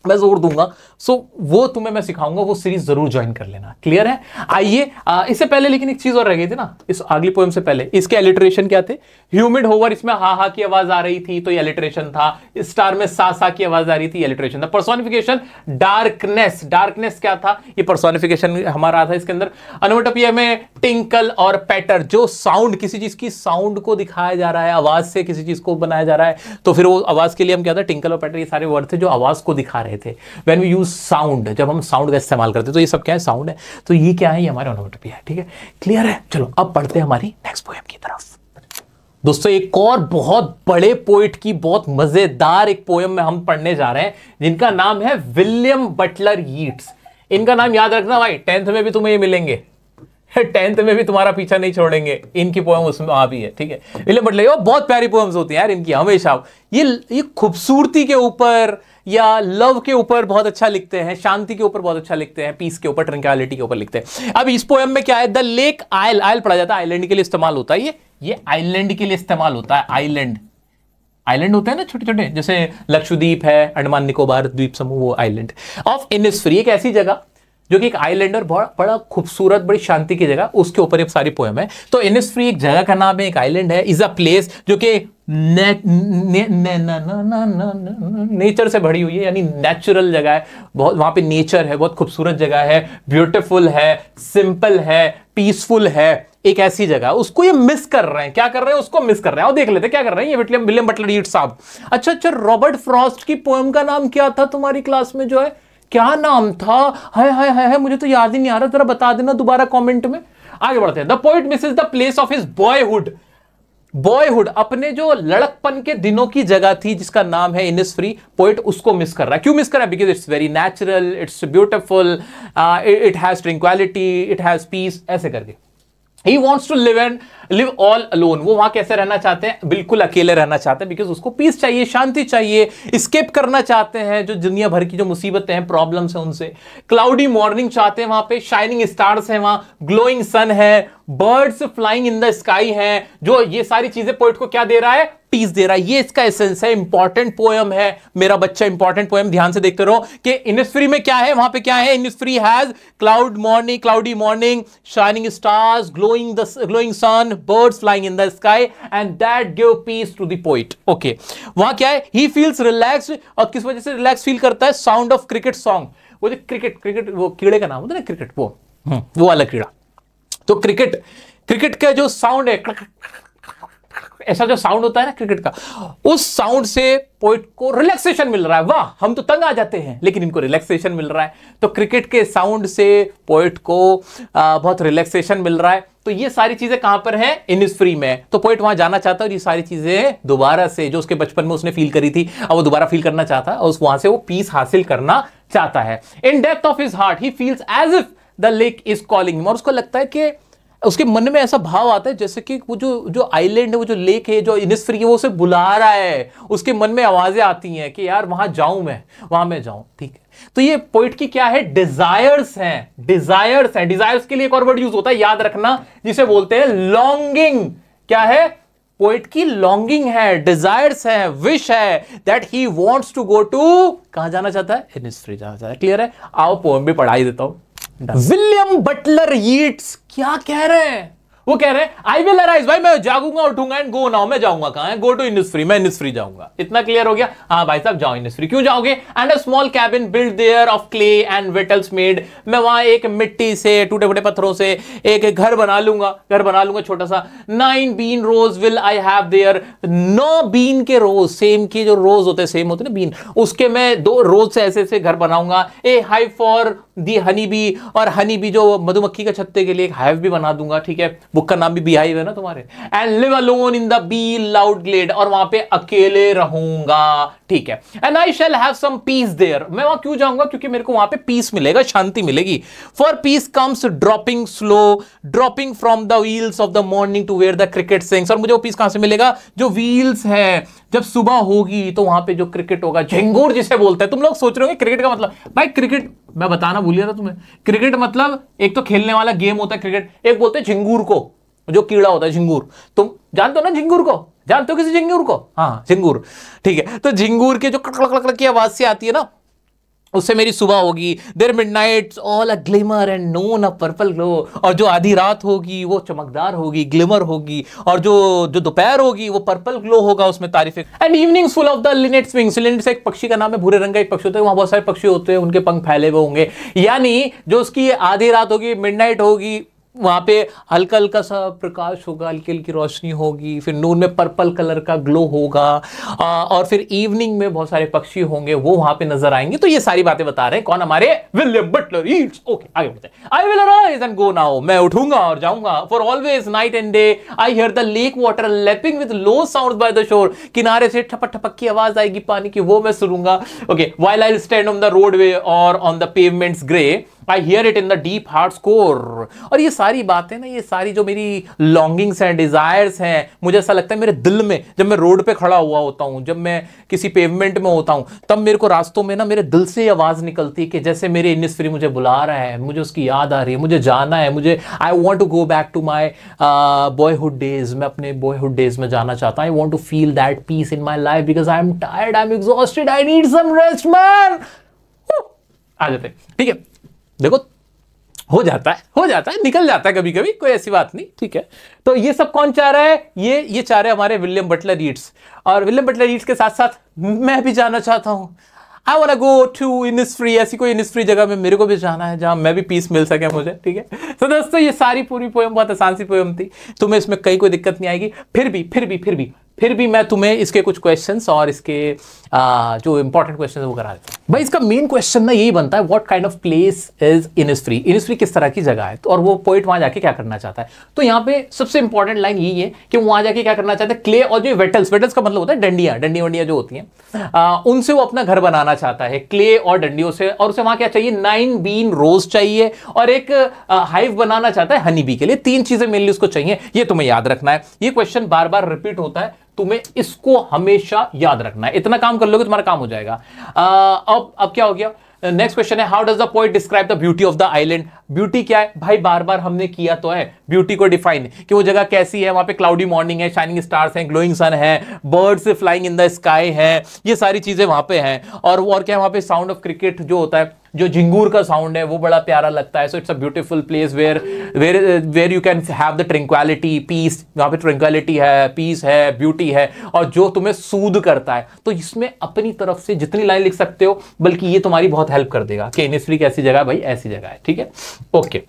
जोर दूंगा। सो वो तुम्हें मैं सिखाऊंगा, वो सीरीज जरूर ज्वाइन कर लेना। क्लियर है? आइए, इससे पहले लेकिन एक चीज और रह गई थी ना, इस अगली पोएम से पहले, इसके एलिटरेशन क्या थे? ह्यूमिड होवर, इसमें हा हा की आवाज आ रही थी तो ये एलिटरेशन था। स्टार में सा सा की आवाज आ रही थी, एलिटरेशन था। पर्सोनिफिकेशन डार्कनेस, डार्कनेस क्या था? ये पर्सोनिफिकेशन हमारा था इसके अंदर। अनोटोपिया में टिंकल और पैटर, जो साउंड, किसी चीज की साउंड को दिखाया जा रहा है, आवाज से किसी चीज को बनाया जा रहा है, तो फिर वो आवाज के लिए हम क्या था? टिंकल और पैटर, ये सारे वर्ड थे जो आवाज को दिखा रहे थे। When we use sound, जब हम साउंड का इस्तेमाल करते हैं, तो ये सब क्या है? साउंड है। तो ये क्या है? ये हमारा ओनोमेटोपिया है, ठीक है, क्लियर है? चलो अब पढ़ते हैं हमारी नेक्स्ट पोएम की तरफ। दोस्तों एक और बहुत बड़े पोइट की बहुत मजेदार एक पोएम में हम पढ़ने जा रहे हैं, जिनका नाम है विलियम बटलर यीट्स। इनका नाम याद रखना भाई, 10th में भी तुम्हें ये मिलेंगे, 10th में भी तुम्हारा पीछा नहीं छोड़ेंगे। इनकी पोएम उसमें आ भी है, ठीक है। विलियम बटलर, बहुत प्यारी पोएम्स होती हैं यार इनकी हमेशा। ये खूबसूरती के ऊपर या लव के ऊपर बहुत अच्छा लिखते हैं, शांति के ऊपर बहुत अच्छा लिखते हैं, पीस के ऊपर, ट्रंक्विलिटी के ऊपर लिखते हैं। अब इस पोएम में क्या है? द लेक आइल, आइल पढ़ा जाता है, आइलैंड के लिए इस्तेमाल होता है। ये आइलैंड के लिए इस्तेमाल होता है। आइलैंड होते हैं ना छोटे छोटे, जैसे लक्षद्वीप है, अंडमान निकोबार द्वीप समूह, वो आइलैंड ऑफ इनिसफ्री, एक ऐसी जगह जो कि एक आइलैंड और बड़ा खूबसूरत, बड़ी शांति की जगह, उसके ऊपर एक सारी पोएम है। तो इनिसफ्री एक जगह का नाम है, एक आइलैंड है। इज अ प्लेस जो कि नेचर से भरी हुई है, यानी नेचुरल जगह है, बहुत वहां पे नेचर है, बहुत खूबसूरत जगह है, ब्यूटीफुल है, सिंपल है, पीसफुल है, एक ऐसी जगह। उसको ये मिस कर रहे हैं। क्या कर रहे हैं? उसको मिस कर रहे हैं। और देख लेते हैं क्या कर रहे हैं ये विलियम बटलर यीट्स साहब। अच्छा, रॉबर्ट फ्रॉस्ट की पोएम का नाम क्या था तुम्हारी क्लास में? जो है क्या नाम था? हाय मुझे तो याद ही नहीं आ रहा, जरा बता देना दोबारा कमेंट में। आगे बढ़ते हैं। The poet Mrs the place of his boyhood, अपने जो लड़कपन के दिनों की जगह थी जिसका नाम है इनिसफ्री, पोएट उसको मिस कर रहा है। क्यों मिस कर रहा है? Because it's very natural, it's beautiful, it has tranquility, it has peace, ऐसे करके। He wants to live live all alone, वो वहां कैसे रहना चाहते हैं, बिल्कुल अकेले रहना चाहते हैं, बिकॉज उसको पीस चाहिए, शांति चाहिए, स्केप करना चाहते हैं जो दुनिया भर की जो मुसीबतें हैं, प्रॉब्लम्स हैं उनसे। क्लाउडी मॉर्निंग चाहते हैं वहां पे, शाइनिंग स्टार्स हैं वहां, ग्लोइंग सन है, birds flying in the sky है, जो ये सारी चीजें पोएट को क्या दे रहा है, पीस दे रहा है। ये इसका एसेंस है, इंपॉर्टेंट पोएम है मेरा बच्चा, इंपॉर्टेंट पोएम, ध्यान से देखते रहो कि इनिस्फ्री में क्या है, वहां पे क्या है। Innisfree has cloudy morning, shining stars, glowing sun, birds flying in the sky, and that give peace to the poet. Okay, वहां क्या है, ही फील्स रिलैक्स्ड, और किस वजह से रिलैक्स फील करता है, साउंड ऑफ क्रिकेट सॉन्ग। वो जो क्रिकेट वो कीड़े का नाम होता है ना, क्रिकेट, वो वाला कीड़ा। तो क्रिकेट का जो साउंड है, ऐसा जो साउंड होता है ना क्रिकेट का, उस साउंड से पोएट को रिलैक्सेशन मिल रहा है। वाह, हम तो तंग आ जाते हैं, लेकिन इनको रिलैक्सेशन मिल रहा है। तो क्रिकेट के साउंड से पोएट को बहुत रिलैक्सेशन मिल रहा है। तो ये सारी चीजें कहां पर हैं, इनिस्फ्री में। तो पोएट वहां जाना चाहता है और ये सारी चीजें दोबारा से, जो उसके बचपन में उसने फील करी थी, अब वो दोबारा फील करना चाहता है, और वहां से वो पीस हासिल करना चाहता है। In depth of his heart he feels as if the lake is calling, और उसको लगता है कि उसके मन में ऐसा भाव आता है जैसे कि वो जो आइलैंड है, वो जो लेक है, जो इनिस्फ्री है, वो उसे बुला रहा है। उसके मन में आवाजें आती हैं कि यार वहां जाऊं, मैं वहां मैं जाऊं। ठीक है, तो ये पोइट की क्या है, डिजायर्स हैं। डिजायर्स के लिए एक और वर्ड यूज होता है, याद रखना, जिसे बोलते हैं लॉन्गिंग। क्या है, पोइट की लॉन्गिंग है, डिजायर्स है, विश है, that he wants to go to, कहां जाना चाहता है, इनिस्फ्री जाना चाहता है। क्लियर है, आओ पोएम भी पढ़ा ही देता हूं। विलियम बटलर यीट्स क्या कह रहे हैं, वो कह रहे हैं आई विल अराइज, भाई मैं जागूंगा, उठूंगा, एंड गो नाउ, मैं जाऊंगा कहां है, गो टू इनिस्फ्री, मैं इनिस्फ्री जाऊंगा। इतना क्लियर हो गया, हाँ भाई साहब जाओ इनिस्फ्री। क्यों जाओगे, and a small cabin build there of clay and wattles made, मैं वहां एक मिट्टी से, टूटे फूटे पत्थरों से एक घर बना लूंगा छोटा सा। 9 bean rows will I have there, 9 bean के रोज, सेम के जो रोज होते हैं, सेम होते हैं ना बीन, उसके मैं 2 रोज से ऐसे ऐसे घर बनाऊंगा। A hive for the honey bee, और हनी बी जो मधुमक्खी का छत्ते के लिए एक हाइव भी बना दूंगा। ठीक है, बुक का नाम भी बी हाइव है ना तुम्हारे। And live alone in the bee loud glade, और वहां पे अकेले रहूंगा। ठीक है, and I shall have some peace there, मैं वहां क्यों जाऊंगा, क्योंकि मेरे को वहां पे पीस मिलेगा, शांति मिलेगी। For peace comes dropping slow, dropping from the veils of the morning to where the cricket sings, और मुझे वो पीस कहां से मिलेगा, जो व्हील्स है, जब सुबह होगी तो वहां पे जो क्रिकेट होगा, झिंगूर जिसे बोलते हैं। तुम लोग सोच रहे होंगे क्रिकेट का मतलब, भाई क्रिकेट मैं बताना भूल गया था तुम्हें, क्रिकेट मतलब एक तो खेलने वाला गेम होता है क्रिकेट, एक बोलते हैं झिंगूर को, जो कीड़ा होता है झिंगूर। तुम जानते हो ना झिंगूर को, जानते हो किसी झिंगूर को, हाँ झिंगूर। ठीक है, तो झिंगूर के जो कड़क की आवाज से आती है ना, उससे मेरी सुबह होगी। There midnight's all a glimmer and noon a purple glow, और जो आधी रात होगी वो चमकदार होगी, ग्लिमर होगी, और जो दोपहर होगी वो पर्पल ग्लो होगा, उसमें तारीफें। And evenings full of the linnet's wings, linnets एक पक्षी का नाम है, भूरे रंग का एक पक्षी होता है, वहां बहुत सारे पक्षी होते हैं, उनके पंख फैले हुए होंगे। यानी जो उसकी आधी रात होगी, मिडनाइट होगी, वहां पे हल्का हल्का सा प्रकाश होगा, हल्की हल्की रोशनी होगी, फिर नून में पर्पल कलर का ग्लो होगा, और फिर इवनिंग में बहुत सारे पक्षी होंगे, वो वहां पे नजर आएंगे। तो ये सारी बातें बता रहे हैं कौन, हमारे विलियम बटलर यीट्स। ओके, आगे बढ़ते हैं। I will arise and go now, मैं उठूंगा और जाऊंगा। For always night and day I hear the lake water lapping with low sounds by the shore, किनारे से ठपक ठपक की आवाज आएगी पानी की, वो मैं सुनूंगा। Okay, while I stand on the roadway or on the pavements grey, I hear it in the deep heart's core। और ये सारी बातें ना, ये सारी जो मेरी लॉन्गिंग्स हैं, डिजायर्स हैं, मुझे ऐसा लगता है मेरे दिल में, जब मैं रोड पे खड़ा हुआ होता हूं, जब मैं किसी पेवमेंट में होता हूं, तब मेरे को रास्तों में ना मेरे दिल से आवाज निकलती है कि जैसे मेरे इनिस्फ्री मुझे बुला रहा है, मुझे उसकी याद आ रही है, मुझे जाना है, मुझे I want to go back to my boyhood days, मैं अपने बॉयहुड डेज में जाना चाहता हूं। I want to feel that peace in my life because I am tired, I am exhausted, I need some rest man. आ जाते, ठीक है, देखो हो जाता है, निकल जाता है कभी कभी, कोई ऐसी बात नहीं। ठीक है, तो ये सब कौन चाह रहा है, ये चाह रहे हैं हमारे विलियम बटलर यीट्स। और विलियम बटलर यीट्स के साथ साथ मैं भी जाना चाहता हूं। I want to go to Innisfree, ऐसी कोई इनिस्फ्री जगह में मेरे को भी जाना है जहां मैं भी पीस मिल सके मुझे। ठीक है, तो दोस्तों ये सारी पूरी पोएम बहुत आसान सी पोएम थी, तुम्हें इसमें कोई दिक्कत नहीं आएगी। फिर भी मैं तुम्हें इसके कुछ क्वेश्चंस और इसके जो इंपॉर्टेंट क्वेश्चंस वो करा देता हूं। भाई इसका मेन क्वेश्चन ना यही बनता है, what kind of place is Innisfree, Innisfree किस तरह की जगह है, तो और वो पोइट वहां जाके क्या करना चाहता है। तो यहाँ पे सबसे इंपॉर्टेंट लाइन यही है कि वहां जाके क्या करना चाहता है, क्ले और जो वेटल्स, वेटल्स का मतलब होता है डंडियां, डंडियां वंडियां जो होती हैं, उनसे वो अपना घर बनाना चाहता है, क्ले और डंडियों से। और उसे वहां क्या चाहिए, 9 बीन रोज चाहिए और एक हाइव बनाना चाहता है हनी बी के लिए। 3 चीजें मेनली उसको चाहिए, ये तुम्हें याद रखना है। ये क्वेश्चन बार बार रिपीट होता है, तुम्हें इसको हमेशा याद रखना है। इतना काम कर लोगे तुम्हारा काम हो जाएगा। अब क्या हो गया, नेक्स्ट क्वेश्चन है, how does the poet describe the beauty of the island. Beauty क्या है भाई, बार बार हमने किया तो है ब्यूटी को डिफाइन, कि वो जगह कैसी है, वहां पे क्लाउडी मॉर्निंग है, शाइनिंग स्टार्स हैं, ग्लोइंग सन है, birds flying in the sky है, ये सारी चीजें वहां पे हैं। और क्या है वहां पे, साउंड ऑफ क्रिकेट जो होता है, जो झिंगूर का साउंड है वो बड़ा प्यारा लगता है। So it's a beautiful place where you can have the tranquillity, peace. वहां पे ट्रैंक्विलिटी है, पीस है, ब्यूटी है, और जो तुम्हें सूद करता है। तो इसमें अपनी तरफ से जितनी लाइन लिख सकते हो, बल्कि ये तुम्हारी बहुत हेल्प कर देगा कि इनिसफ्री कैसी जगह है भाई, ऐसी जगह है। ठीक है, ओके।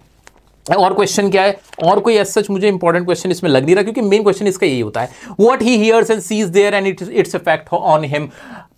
और क्वेश्चन क्या है, और कोई ऐसा मुझे इंपॉर्टेंट क्वेश्चन इसमें लग नहीं रहा, क्योंकि मेन क्वेश्चन इसका यही होता है, what he hears and sees there and its effect on him.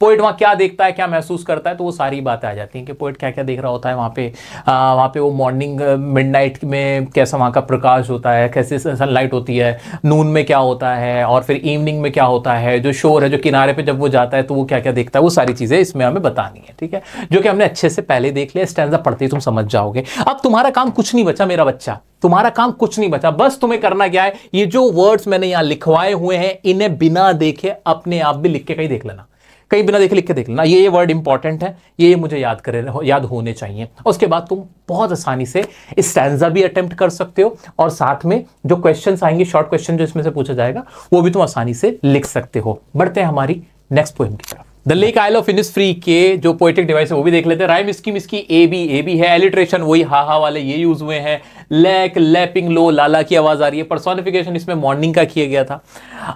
Poet वहां क्या देखता है, क्या महसूस करता है, तो वो सारी बातें आ जाती हैं कि पोइट क्या क्या देख रहा होता है वहां पे वो मॉर्निंग मिडनाइट में कैसा वहां का प्रकाश होता है, कैसे सनलाइट होती है, नून में क्या होता है, और फिर इवनिंग में क्या होता है, जो शोर है, जो किनारे पे जब वो जाता है तो वो क्या क्या देखता है, वो सारी चीजें इसमें हमें बतानी है। ठीक है, जो कि हमने अच्छे से पहले देख लिया, स्टैंजा पढ़ते ही तुम समझ जाओगे। अब तुम्हारा काम कुछ नहीं बचा मेरा बच्चा, तुम्हारा काम कुछ नहीं बचा, बस तुम्हें करना क्या है, ये जो वर्ड्स मैंने यहां लिखवाए हुए हैं इन्हें बिना देखे अपने आप भी लिख के कहीं देख लेना, कहीं बिना देखे लिख के देख लेना। ये वर्ड इंपॉर्टेंट है, ये मुझे याद होने चाहिए। उसके बाद तुम बहुत आसानी से स्टैंजा भी अटेम्प्ट कर सकते हो, और साथ में जो क्वेश्चंस आएंगे, शॉर्ट क्वेश्चन जो इसमें से पूछा जाएगा, वो भी तुम आसानी से लिख सकते हो। बढ़ते हैं हमारी नेक्स्ट पोएम की तरफ। The lake isle of Innisfree के जो पोएटिक डिवाइस है वो भी देख लेते हैं। राइम इसकी मिसकी ए बी है, एलिट्रेशन वही हा वाले ये यूज हुए हैं, लैक लैपिंग लो लाला की आवाज आ रही है, पर्सोनिफिकेशन इसमें मॉर्निंग का किया गया था,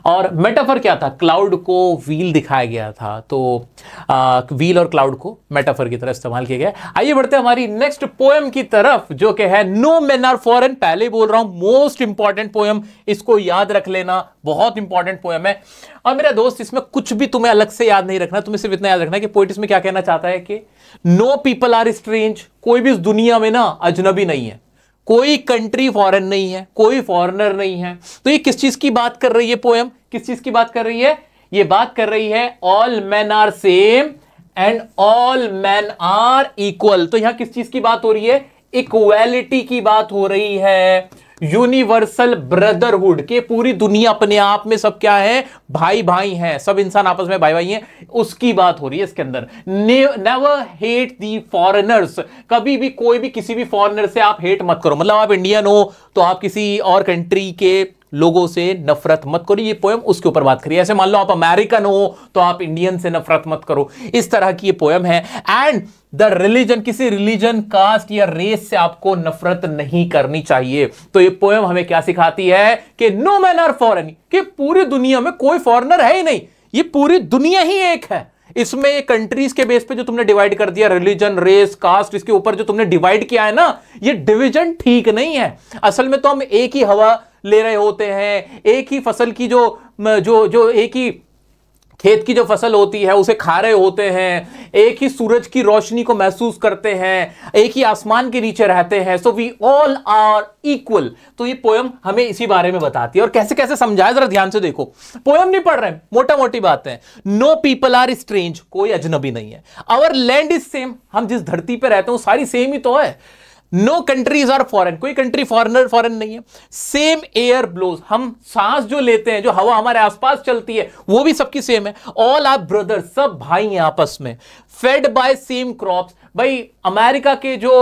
और मेटाफर क्या था, क्लाउड को व्हील दिखाया गया था। तो व्हील और क्लाउड को मेटाफर की तरह इस्तेमाल किया गया। आइए बढ़ते हैं हमारी नेक्स्ट पोएम की तरफ, जो कि है नो मेन आर फॉरेन। पहले ही बोल रहा हूं, मोस्ट इंपॉर्टेंट पोएम, इसको याद रख लेना, बहुत इंपॉर्टेंट पोएम है। और मेरा दोस्त, इसमें कुछ भी तुम्हें अलग से याद नहीं रखना, तुम्हें सिर्फ इतना याद रखना है कि पोएट इसमें क्या कहना चाहता है कि नो पीपल आर स्ट्रेंज, कोई भी इस दुनिया में ना अजनबी नहीं है, कोई कंट्री फॉरेन नहीं है, कोई फॉरेनर नहीं है। तो ये किस चीज की बात कर रही है पोएम, किस चीज की बात कर रही है, ये बात कर रही है all man are same and all man are equal. तो यहां किस चीज की बात हो रही है, इक्वालिटी की बात हो रही है, यूनिवर्सल ब्रदरहुड के पूरी दुनिया अपने आप में सब क्या है, भाई भाई हैं, सब इंसान आपस में भाई भाई हैं, उसकी बात हो रही है इसके अंदर। नेवर हेट दी फॉरेनर्स, कभी भी कोई भी किसी भी फॉरेनर से आप हेट मत करो, मतलब आप इंडियन हो तो आप किसी और कंट्री के लोगों से नफरत मत करो। ये पोएम उसके ऊपर बात करिए। ऐसे मान लो आप अमेरिकन हो तो आप इंडियन से नफरत मत करो, इस तरह की ये पोएम है। एंड द रिलीजन, किसी रिलीजन, कास्ट या रेस से आपको नफरत नहीं करनी चाहिए। तो ये पोएम हमें क्या सिखाती है कि नो मैन आर फॉरेन, कि पूरी दुनिया में कोई फॉरेनर है ही नहीं, ये पूरी दुनिया ही एक है। इसमें कंट्रीज के बेस पे जो तुमने डिवाइड कर दिया, रिलीजन, रेस, कास्ट, इसके ऊपर जो तुमने डिवाइड किया है ना, ये डिवीजन ठीक नहीं है। असल में तो हम एक ही हवा ले रहे होते हैं, एक ही फसल की जो एक ही खेत की जो फसल होती है उसे खा रहे होते हैं, एक ही सूरज की रोशनी को महसूस करते हैं, एक ही आसमान के नीचे रहते हैं। So we all are equal. तो ये पोएम हमें इसी बारे में बताती है, और कैसे कैसे समझाया जरा ध्यान से देखो। पोएम नहीं पढ़ रहे हैं, मोटा मोटी बात है। नो पीपल आर स्ट्रेंज, कोई अजनबी नहीं है। आवर लैंड इज सेम, हम जिस धरती पे रहते हैं वो सारी सेम ही तो है। नो कंट्रीज आर फॉरेन, कोई कंट्री फॉरेन नहीं है। सेम एयर ब्लोज, हम सांस जो लेते हैं, जो हवा हमारे आसपास चलती है, वो भी सबकी सेम है। ऑल आर ब्रदर्स, सब भाई हैं आपस में। फेड बाय सेम क्रॉप्स, भाई अमेरिका के जो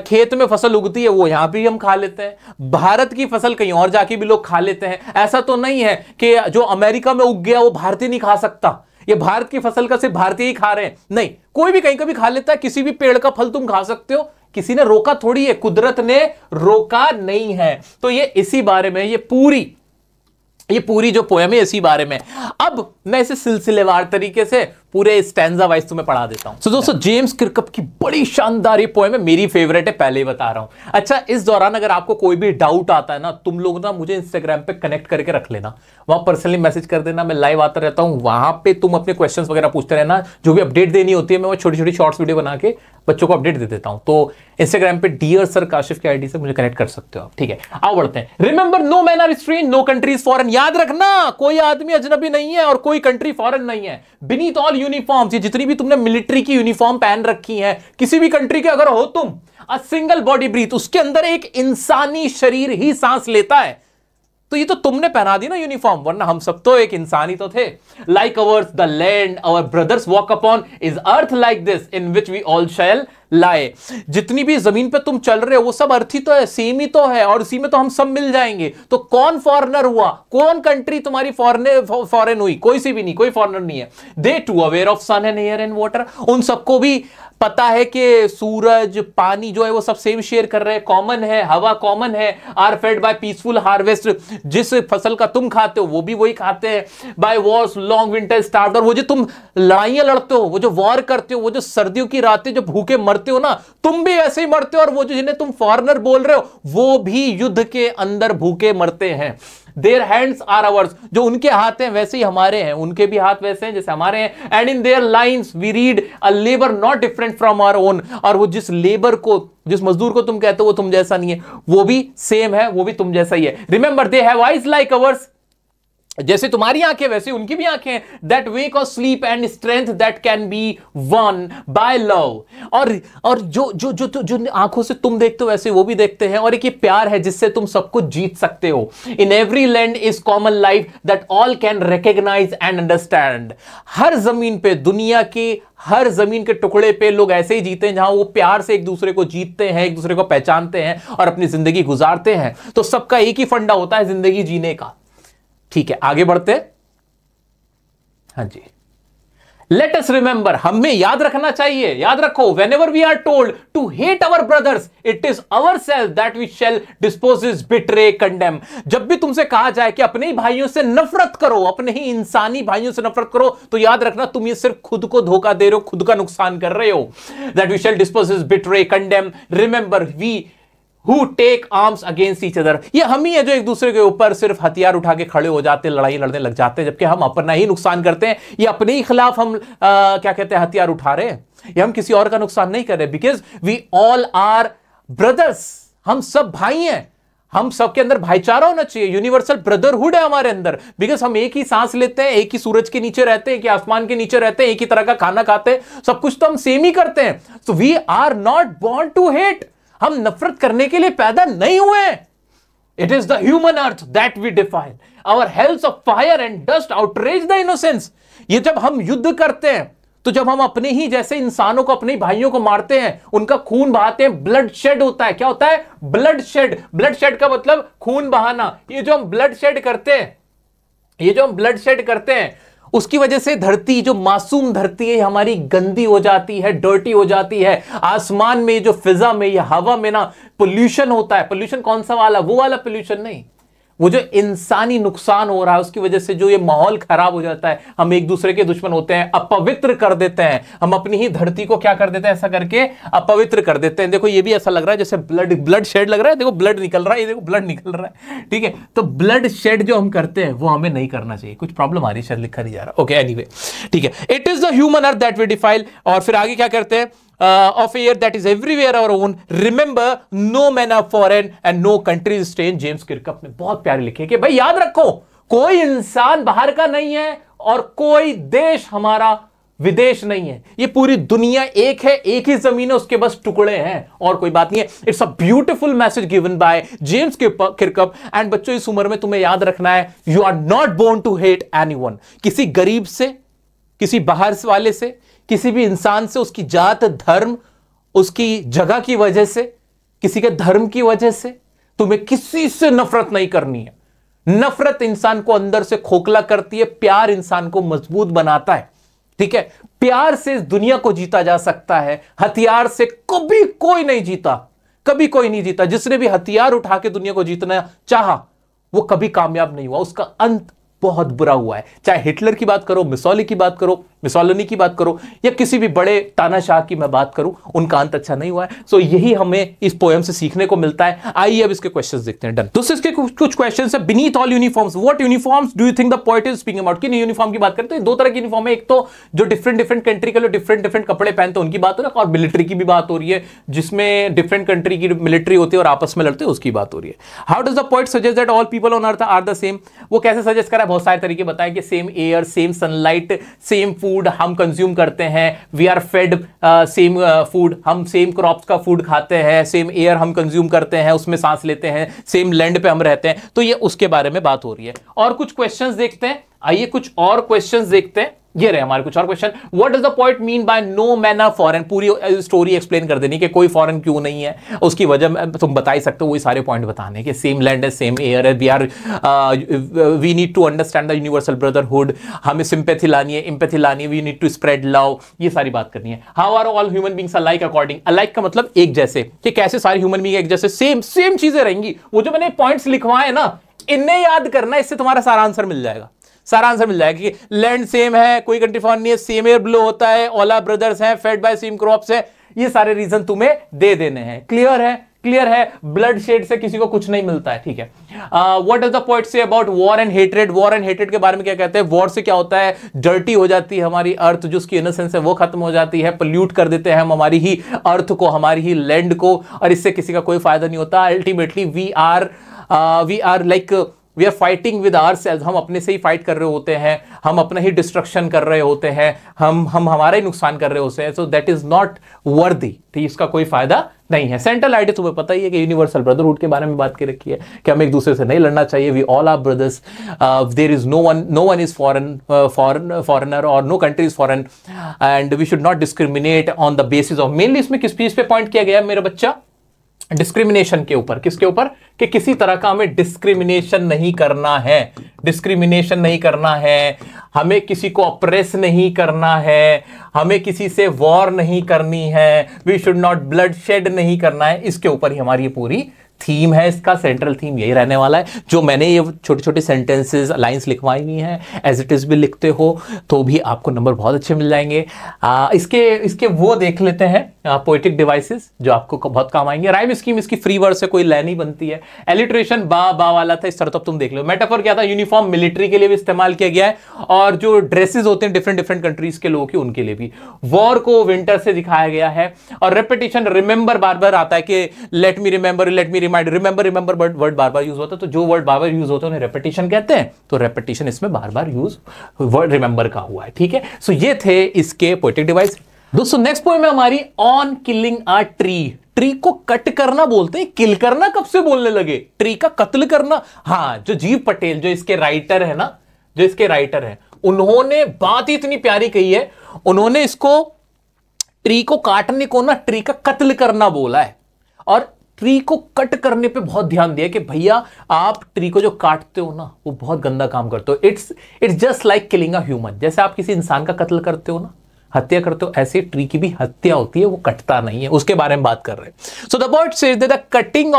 खेत में फसल उगती है वो यहां भी हम खा लेते हैं, भारत की फसल कहीं और जाके भी लोग खा लेते हैं। ऐसा तो नहीं है कि जो अमेरिका में उग गया वो भारतीय नहीं खा सकता, ये भारत की फसल का सिर्फ भारतीय ही खा रहे हैं, नहीं, कोई भी कहीं का भी खा लेता है। किसी भी पेड़ का फल तुम खा सकते हो, किसी ने रोका थोड़ी है, कुदरत ने रोका नहीं है। तो ये इसी बारे में, ये पूरी जो पोएम है इसी बारे में। अब मैं इसे सिलसिलेवार तरीके से पूरे स्टैंजा वाइज तुम्हें पढ़ा देता हूं। तो दोस्तों जेम्स किरकप की बड़ी शानदार ये पोएम है, मेरी फेवरेट है, पहले ही बता रहा हूं। अच्छा, इस दौरान अगर आपको कोई भी डाउट आता है ना, तुम लोग ना मुझे इंस्टाग्राम पे कनेक्ट करके रख लेना, वहां पर्सनली मैसेज कर देना, मैं लाइव आता रहता हूं, वहां पे तुम अपने क्वेश्चंस वगैरह पूछते रहना, जो भी अपडेट देनी होती है मैं वो छोटी छोटी शॉर्ट्स वीडियो बना के बच्चों को अपडेट दे देता हूं। तो इंस्टाग्राम पे डियर सर काशिफ की आईडी से मुझे कनेक्ट कर सकते हो आप, ठीक है। आओ बढ़ते हैं। Remember, no man are strange, no country is foreign. याद रखना, कोई आदमी अजनबी नहीं है और कोई कंट्री फॉरेन नहीं है। बीनीथ ऑल यूनिफॉर्म्स, ये जितनी भी तुमने मिलिट्री की यूनिफॉर्म पहन रखी है, किसी भी कंट्री के अगर हो तुम, अ सिंगल बॉडी ब्रीथ, उसके अंदर एक इंसानी शरीर ही सांस लेता है। तो ये तो तुमने पहना दी ना यूनिफॉर्म, वरना हम सब तो एक इंसान ही तो थे। Like ours the land our brothers walk upon, is earth like this in which we all shall lie. जितनी भी जमीन पे तुम चल रहे हो वो सब अर्थ ही तो है, सेम ही तो है, और उसी में तो हम सब मिल जाएंगे। तो कौन फॉरेनर हुआ, कौन कंट्री तुम्हारी फॉरेन हुई? कोई सी भी नहीं, कोई फॉरेनर नहीं है। They too aware of sun and air and water, उन सबको भी पता है कि सूरज पानी जो है वो सब सेम शेयर कर रहे हैं, कॉमन है, हवा कॉमन है। Are fed by peaceful harvest, जिस फसल का तुम खाते हो वो भी वही खाते हैं। By wars long winter starved, और वो जो तुम लड़ाइयां लड़ते हो, वो जो वॉर करते हो, वो जो सर्दियों की रातें जो भूखे मरते हो ना, तुम भी ऐसे ही मरते हो। और वो जो जिन्हें तुम फॉरेनर बोल रहे हो वो भी युद्ध के अंदर भूखे मरते हैं। देयर हैंड्स आर आवर्स, जो उनके हाथ हैं वैसे ही हमारे हैं, उनके भी हाथ वैसे हैं जैसे हमारे हैं। And in their lines we read a labour not different from our own, और वो जिस लेबर को, जिस मजदूर को तुम कहते हो वो तुम जैसा नहीं है, वो भी सेम है, वो भी तुम जैसा ही है। Remember, they have eyes like ours, जैसे तुम्हारी आंखें वैसे उनकी भी आंखें हैं। That wake of sleep and strength that can be won by love, और जो आंखों से तुम देखते हो वैसे वो भी देखते हैं, और एक ये प्यार है जिससे तुम सब कुछ जीत सकते हो। In every land is common life that all can recognise and understand. हर जमीन पे, दुनिया के हर जमीन के टुकड़े पे लोग ऐसे ही जीते हैं जहां वो प्यार से एक दूसरे को जीतते हैं, एक दूसरे को पहचानते हैं और अपनी जिंदगी गुजारते हैं। तो सबका एक ही फंडा होता है जिंदगी जीने का, ठीक है। आगे बढ़ते, हाँ जी। लेट अस रिमेंबर, हमें याद रखना चाहिए, याद रखो, whenever we are told to hate our brothers, it is our self that we shall dispose, betray, condemn. जब भी तुमसे कहा जाए कि अपने ही भाइयों से नफरत करो, अपने ही इंसानी भाइयों से नफरत करो, तो याद रखना तुम ये सिर्फ खुद को धोखा दे रहे हो, खुद का नुकसान कर रहे हो। That we shall dispose, betray, condemn. Remember, we Who take arms against each other, ये हम ही है जो एक दूसरे के ऊपर सिर्फ हथियार उठा के खड़े हो जाते हैं, लड़ाई लड़ने लग जाते हैं, जबकि हम अपना ही नुकसान करते हैं। ये अपने ही खिलाफ हम क्या कहते हैं, हथियार उठा रहे हैं, ये हम किसी और का नुकसान नहीं कर रहे। Because we all are brothers, हम सब भाई हैं, हम सबके अंदर भाईचारा होना चाहिए, यूनिवर्सल ब्रदरहुड है हमारे अंदर। बिकॉज हम एक ही सांस लेते हैं, एक ही सूरज के नीचे रहते हैं, एक ही आसमान के नीचे रहते हैं, एक ही तरह का खाना खाते हैं, सब कुछ तो हम सेम ही करते हैं। So we are not born to hate, हम नफरत करने के लिए पैदा नहीं हुए। It is the human earth that we define, our hells of fire and dust outrage the innocence. ये जब हम युद्ध करते हैं, तो जब हम अपने ही जैसे इंसानों को, अपने भाइयों को मारते हैं, उनका खून बहाते हैं, ब्लड शेड होता है। क्या होता है? Blood shed. ब्लड शेड का मतलब खून बहाना। ये जो हम ब्लड शेड करते हैं, ये जो हम ब्लड शेड करते हैं, उसकी वजह से धरती, जो मासूम धरती है, हमारी गंदी हो जाती है, डर्टी हो जाती है। आसमान में, जो फिजा में, ये हवा में ना पोल्यूशन होता है। पोल्यूशन कौन सा वाला? वो वाला पोल्यूशन नहीं, वो जो इंसानी नुकसान हो रहा है उसकी वजह से जो ये माहौल खराब हो जाता है, हम एक दूसरे के दुश्मन होते हैं, अपवित्र कर देते हैं, हम अपनी ही धरती को क्या कर देते हैं, ऐसा करके अपवित्र कर देते हैं। देखो ये भी ऐसा लग रहा है जैसे ब्लड शेड लग रहा है, देखो ब्लड निकल रहा है, ये देखो ब्लड निकल रहा है, ठीक है। तो ब्लड शेड जो हम करते हैं वो हमें नहीं करना चाहिए। कुछ प्रॉब्लम आ रही है, शायद लिखा नहीं जा रहा, ओके एनीवे, ठीक है। It is the human earth that we defile, और फिर आगे क्या करते हैं, of a year that is everywhere our own, remember no man are foreign and no country is strange। James Kirkup ने बहुत प्यारे लिखे कि भाई याद रखो, कोई इंसान बाहर का नहीं है और कोई देश हमारा विदेश नहीं है। ये पूरी दुनिया एक है, एक ही जमीन है, उसके बस टुकड़े हैं और कोई बात नहीं है। It's a beautiful message given by James Kirkup. And बच्चों, इस उम्र में तुम्हें याद रखना है, you are not born to hate anyone. किसी गरीब से, किसी बाहर वाले से, किसी भी इंसान से, उसकी जात, धर्म, उसकी जगह की वजह से, किसी के धर्म की वजह से तुम्हें किसी से नफरत नहीं करनी है। नफरत इंसान को अंदर से खोखला करती है, प्यार इंसान को मजबूत बनाता है, ठीक है। प्यार से इस दुनिया को जीता जा सकता है, हथियार से कभी कोई नहीं जीता, कभी कोई नहीं जीता। जिसने भी हथियार उठा के दुनिया को जीतना चाहा वो कभी कामयाब नहीं हुआ, उसका अंत बहुत बुरा हुआ है। चाहे हिटलर की बात करो, मिसौली की बात करो, मिसोलिनी की बात करो या किसी भी बड़े तानाशाह की मैं बात करूं, उनका अंत अच्छा नहीं हुआ है। सो यही हमें इस पोएम से सीखने को मिलता है। आइए अब इसके क्वेश्चंस देखते हैं। डन। दोस्तों इसके कुछ क्वेश्चंस है। Beneath all uniforms what uniforms do you think the poet is speaking about? किन यूनिफॉर्म की बात करते हैं? दो तरह की यूनिफॉर्म है, एक तो जो डिफरेंट कंट्री के लोग डिफरेंट कपड़े पहनते हैं उनकी बात हो रही है, और मिलिट्री की भी बात हो रही है जिसमें डिफरेंट कंट्री की मिलिट्री होती है और आपस में लड़ते हैं, उसकी बात हो रही है। How does the poet suggest that all people on earth are the same? वो कैसे सजेस्ट करा है? बहुत सारे तरीके बताए कि same air, same sunlight, same food हम कंज्यूम करते हैं, we are fed same food, हम सेम क्रॉप्स का फूड खाते हैं, सेम एयर हम कंज्यूम करते हैं, उसमें सांस लेते हैं, सेम लैंड पे हम रहते हैं। तो ये उसके बारे में बात हो रही है। और कुछ क्वेश्चंस देखते हैं। आइए कुछ और क्वेश्चंस देखते हैं। ये रहे हमारे कुछ और question. What does the poet mean by no man are foreign? पूरी स्टोरी एक्सप्लेन कर देनी कि कोई फॉरेन क्यों नहीं है, उसकी वजह तुम बता ही सकते हो, वही सारे पॉइंट बताने कि सेम लैंड है, सेम एयर है, we need to understand the universal brotherhood, हमें सिंपैथी लानी है, एम्पैथी लानी है, we need to spread love, ये सारी बात करनी है। How are all human beings alike according? Alike का मतलब एक जैसे, कि कैसे सारे ह्यूमन बीइंग एक जैसे सेम चीजें रहेंगी। वो जो मैंने पॉइंट्स लिखवाए ना, इन्हें याद करना, इससे तुम्हारा सारा आंसर मिल जाएगा। सारा आंसर मिल जाएगा कि लैंड सेम है, कोई कंट्री फॉरेन नहीं है, सेम एयर ब्लो होता है, ऑल आर ब्रदर्स हैं, फेड बाय सेम क्रॉप्स है, ये सारे रीजन तुम्हें दे देने हैं। क्लियर है? क्लियर है। ब्लड शेड से किसी को कुछ नहीं मिलता है, ठीक है। What does the poet say about war and hatred? War and hatred के बारे में क्या कहते हैं? वॉर से क्या होता है? डर्टी हो जाती है हमारी अर्थ, जो उसकी इनोसेंस है वो खत्म हो जाती है, पोल्यूट कर देते हैं हम हमारी ही अर्थ को, हमारी ही लैंड को, और इससे किसी का कोई फायदा नहीं होता। Ultimately we are like we are fighting with ourselves, हम अपने से ही फाइट कर रहे होते हैं, हम अपना ही डिस्ट्रक्शन कर रहे होते हैं, हम हमारा ही नुकसान कर रहे होते हैं। So that is not worthy, ठीक, इसका कोई फायदा नहीं है। सेंट्रल आइडिया तुम्हें पता ही है कि यूनिवर्सल ब्रदरहुड के बारे में बात की रखी है कि हम एक दूसरे से नहीं लड़ना चाहिए, we all are brothers, there is no one is foreigner और no country is foreign, and we should not discriminate on the basis of, mainly इसमें किस चीज पे पॉइंट किया गया है मेरा बच्चा? डिस्क्रिमिनेशन के ऊपर। किसके ऊपर? कि किसी तरह का हमें डिस्क्रिमिनेशन नहीं करना है, डिस्क्रिमिनेशन नहीं करना है, हमें किसी को अप्रेस नहीं करना है, हमें किसी से वॉर नहीं करनी है, we should not bloodshed नहीं करना है। इसके ऊपर ही हमारी ये पूरी थीम है, इसका सेंट्रल थीम यही रहने वाला है। जो मैंने ये छोटे छोटे सेंटेंसेस, लाइंस लिखवाई हुई हैं, एज इट इज भी लिखते हो तो भी आपको नंबर बहुत अच्छे मिल जाएंगे। इसके वो देख लेते हैं पोएटिक डिवाइसेस जो आपको बहुत काम आएंगे। राइम स्कीम इसकी फ्री वर्ड से कोई लाइन नहीं बनती है। एलिट्रेशन बा वाला था, इस तरह तो तुम देख लो। मेटाफर क्या था? यूनिफॉर्म मिलिट्री के लिए भी इस्तेमाल किया गया है, और जो ड्रेसेस होते हैं डिफरेंट कंट्रीज के लोगों की, उनके लिए भी। वॉर को विंटर से दिखाया गया है, और रेपिटेशन, रिमेंबर बार बार आता है कि let me remember, let me remind, remember word बार बार यूज होता है, तो जो वर्ड बार बार यूज होता है उन्हें रेपिटेशन कहते हैं, तो रेपिटेशन इसमें बार बार यूज वर्ड रिमेंबर का हुआ है, ठीक है। सो ये थे इसके पोएटिक डिवाइस। दोस्तों नेक्स्ट पोएम है हमारी on killing a tree. Tree को कट करना बोलते हैं, किल करना कब से बोलने लगे? ट्री का कत्ल करना। हाँ, जो जीव पटेल जो इसके राइटर है ना, जो इसके राइटर है, उन्होंने बात ही इतनी प्यारी कही है, उन्होंने इसको ट्री को काटने को ना ट्री का कत्ल करना बोला है, और ट्री को कट करने पे बहुत ध्यान दिया कि भैया आप ट्री को जो काटते हो ना वो बहुत गंदा काम करते हो। It's just like killing a human. जैसे आप किसी इंसान का कत्ल करते हो ना, हत्या करते हो, ऐसे ट्री की भी हत्या होती है, वो कटता नहीं है, उसके बारे में बात कर रहे हैं। So the poet says that the cutting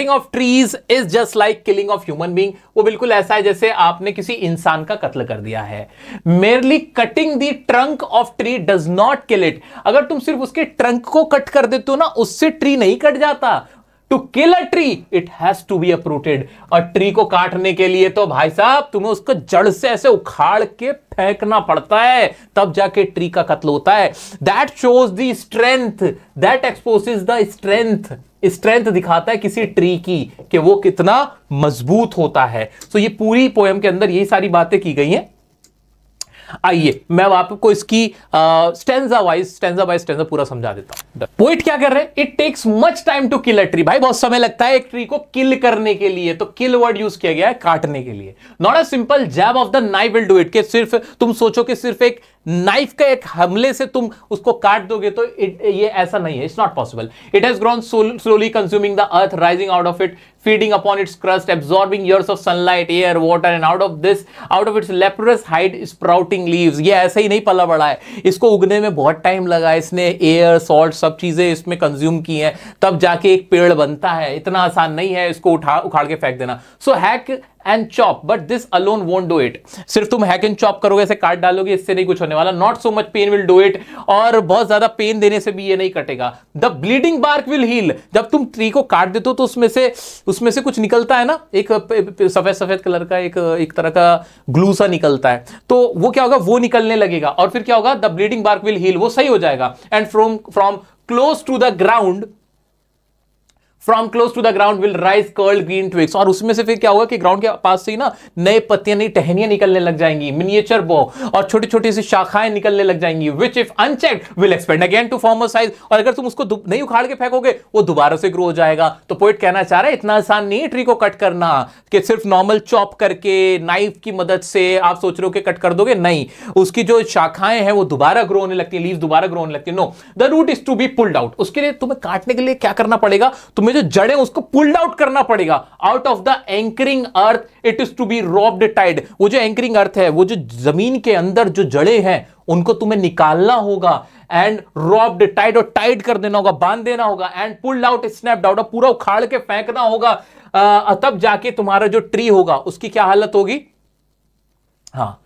of trees is just like killing of human being. वो बिल्कुल ऐसा है जैसे आपने किसी इंसान का कत्ल कर दिया है। Merely cutting the trunk of tree does not kill it. अगर तुम सिर्फ उसके ट्रंक को कट कर देते हो ना, उससे ट्री नहीं कट जाता। To kill a tree it has to be uprooted. और ट्री को काटने के लिए तो भाई साहब तुम्हें उसको जड़ से ऐसे उखाड़ के फेंकना पड़ता है, तब जाके ट्री का कत्ल होता है। That shows the strength, that exposes the strength. Strength दिखाता है किसी ट्री की कि वो कितना मजबूत होता है। तो ये पूरी पोएम के अंदर यही सारी बातें की गई हैं। आइए मैं आपको इसकी स्टेंजा वाइज स्टेंजा पूरा समझा देता हूं। पोइट क्या कर रहे हैं? It takes much time to kill a tree. भाई बहुत समय लगता है एक ट्री को किल करने के लिए, तो किल वर्ड यूज किया गया है काटने के लिए। Not a simple jab of the knife will do it. कि सिर्फ तुम सोचो कि सिर्फ एक नाइफ का एक हमले से तुम उसको काट दोगे, तो ये ऐसा नहीं है। It's not possible. It has grown slowly consuming the earth, rising out of it, feeding upon its crust, absorbing years of sunlight, air, water, and out of its leprous hide sprouting leaves। ये ऐसे ही नहीं पला बड़ा है, इसको उगने में बहुत टाइम लगा। इसने एयर, सॉल्ट, सब चीजें इसमें कंज्यूम की हैं, तब जाके एक पेड़ बनता है। इतना आसान नहीं है इसको उखाड़ के फेंक देना। So hack and chop, but this alone won't do it. सिर्फ तुम हैक एंड चॉप करोगे, ऐसे काट डालोगे, इससे नहीं कुछ होने वाला। Not so much pain will do it, और बहुत ज्यादा पेन देने से भी ये नहीं कटेगा। The bleeding bark will heal, जब तुम ट्री को काट देते हो तो उसमें से कुछ निकलता है ना, एक सफेद सफेद कलर का एक तरह का ग्लू सा निकलता है, तो वो क्या होगा, वो निकलने लगेगा, और फिर क्या होगा, the bleeding bark will heal, वो सही हो जाएगा। And from close to the ground, from close to the ground will rise curled green twigs, और उसमें से फिर क्या होगा कि ग्राउंड के पास से ही ना नए पत्तियां, नई टहनियां निकलने लग जाएंगी, मिनिएचर बो, और छोटी छोटी सी शाखाएं निकलने लग जाएंगी, which if unchecked will expand again to form a size, और अगर तुम उसको नहीं उखाड़ के फेंकोगे वो दोबारा से ग्रो हो जाएगा। तो पोइट कहना चाह रहा है इतना आसान नहीं है ट्री को कट करना, कि सिर्फ नॉर्मल चॉप करके नाइफ की मदद से आप सोच रहे हो कि कट कर दोगे, नहीं, उसकी जो शाखाएं हैं वो दोबारा ग्रो होने लगती है, लीव्स दोबारा ग्रो होने लगती है। No, the root is to be pulled out. उसके लिए तुम्हें काटने के लिए क्या करना पड़ेगा, तुम्हें जो जड़ें उसको पुल्ड आउट करना पड़ेगा out of the anchoring earth, it is to be roped tied. वो जो एंकरिंग अर्थ है, वो जो जमीन के अंदर जो जड़ें हैं उनको तुम्हें निकालना होगा, एंड रोब्ड टाइड, और टाइड कर देना होगा, बांध देना होगा, and pulled out snapped out, पूरा उखाड़ के फेंकना होगा, तब जाके तुम्हारा जो ट्री होगा उसकी क्या हालत होगी। हाँ,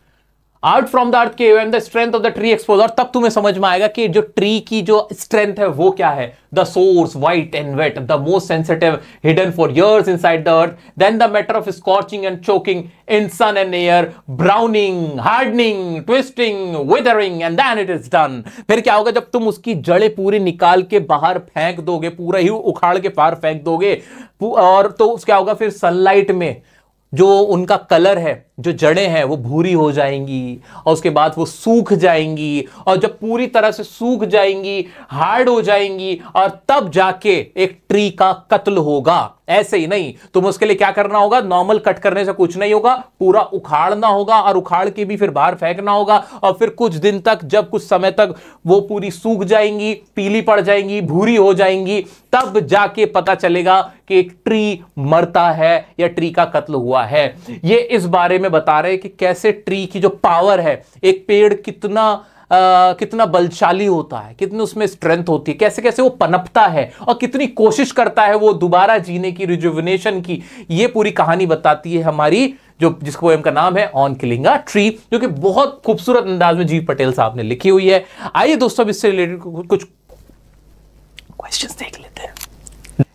out from the earth cave and the strength of the tree expose, और तब तुम्हें समझ में आएगा कि जो ट्री की जो स्ट्रेंथ है वो क्या है। The source white and wet, the most sensitive, hidden for years inside the earth, then the matter of scorching and choking in sun and air, browning, hardening, twisting, withering, and then it is done। फिर क्या होगा, जब तुम उसकी जड़ें पूरी निकाल के बाहर फेंक दोगे, पूरा ही उखाड़ के बाहर फेंक दोगे, और तो क्या होगा, फिर सनलाइट में जो उनका कलर है, जो जड़ें हैं वो भूरी हो जाएंगी, और उसके बाद वो सूख जाएंगी, और जब पूरी तरह से सूख जाएंगी, हार्ड हो जाएंगी, और तब जाके एक ट्री का कत्ल होगा। ऐसे ही नहीं, तुम उसके लिए क्या करना होगा, नॉर्मल कट करने से कुछ नहीं होगा, पूरा उखाड़ना होगा, और उखाड़ के भी फिर बाहर फेंकना होगा, और फिर कुछ दिन तक, जब कुछ समय तक वो पूरी सूख जाएंगी, पीली पड़ जाएंगी, भूरी हो जाएंगी, तब जाके पता चलेगा कि एक ट्री मरता है या ट्री का कत्ल हुआ है। ये इस बारे में बता रहे हैं कि कैसे ट्री की जो पावर है, एक पेड़ कितना बलशाली होता है, कितनी उसमें स्ट्रेंथ होती है, कैसे कैसे वो पनपता है, और कितनी कोशिश करता है वो दोबारा जीने की, रिजुविनेशन की। ये पूरी कहानी बताती है हमारी जिस पोएम का नाम है ऑन किलिंग अ ट्री, जो कि बहुत खूबसूरत अंदाज में जीव पटेल साहब ने लिखी हुई है। आइए दोस्तों, इससे रिलेटेड कुछ क्वेश्चंस देख लेते हैं।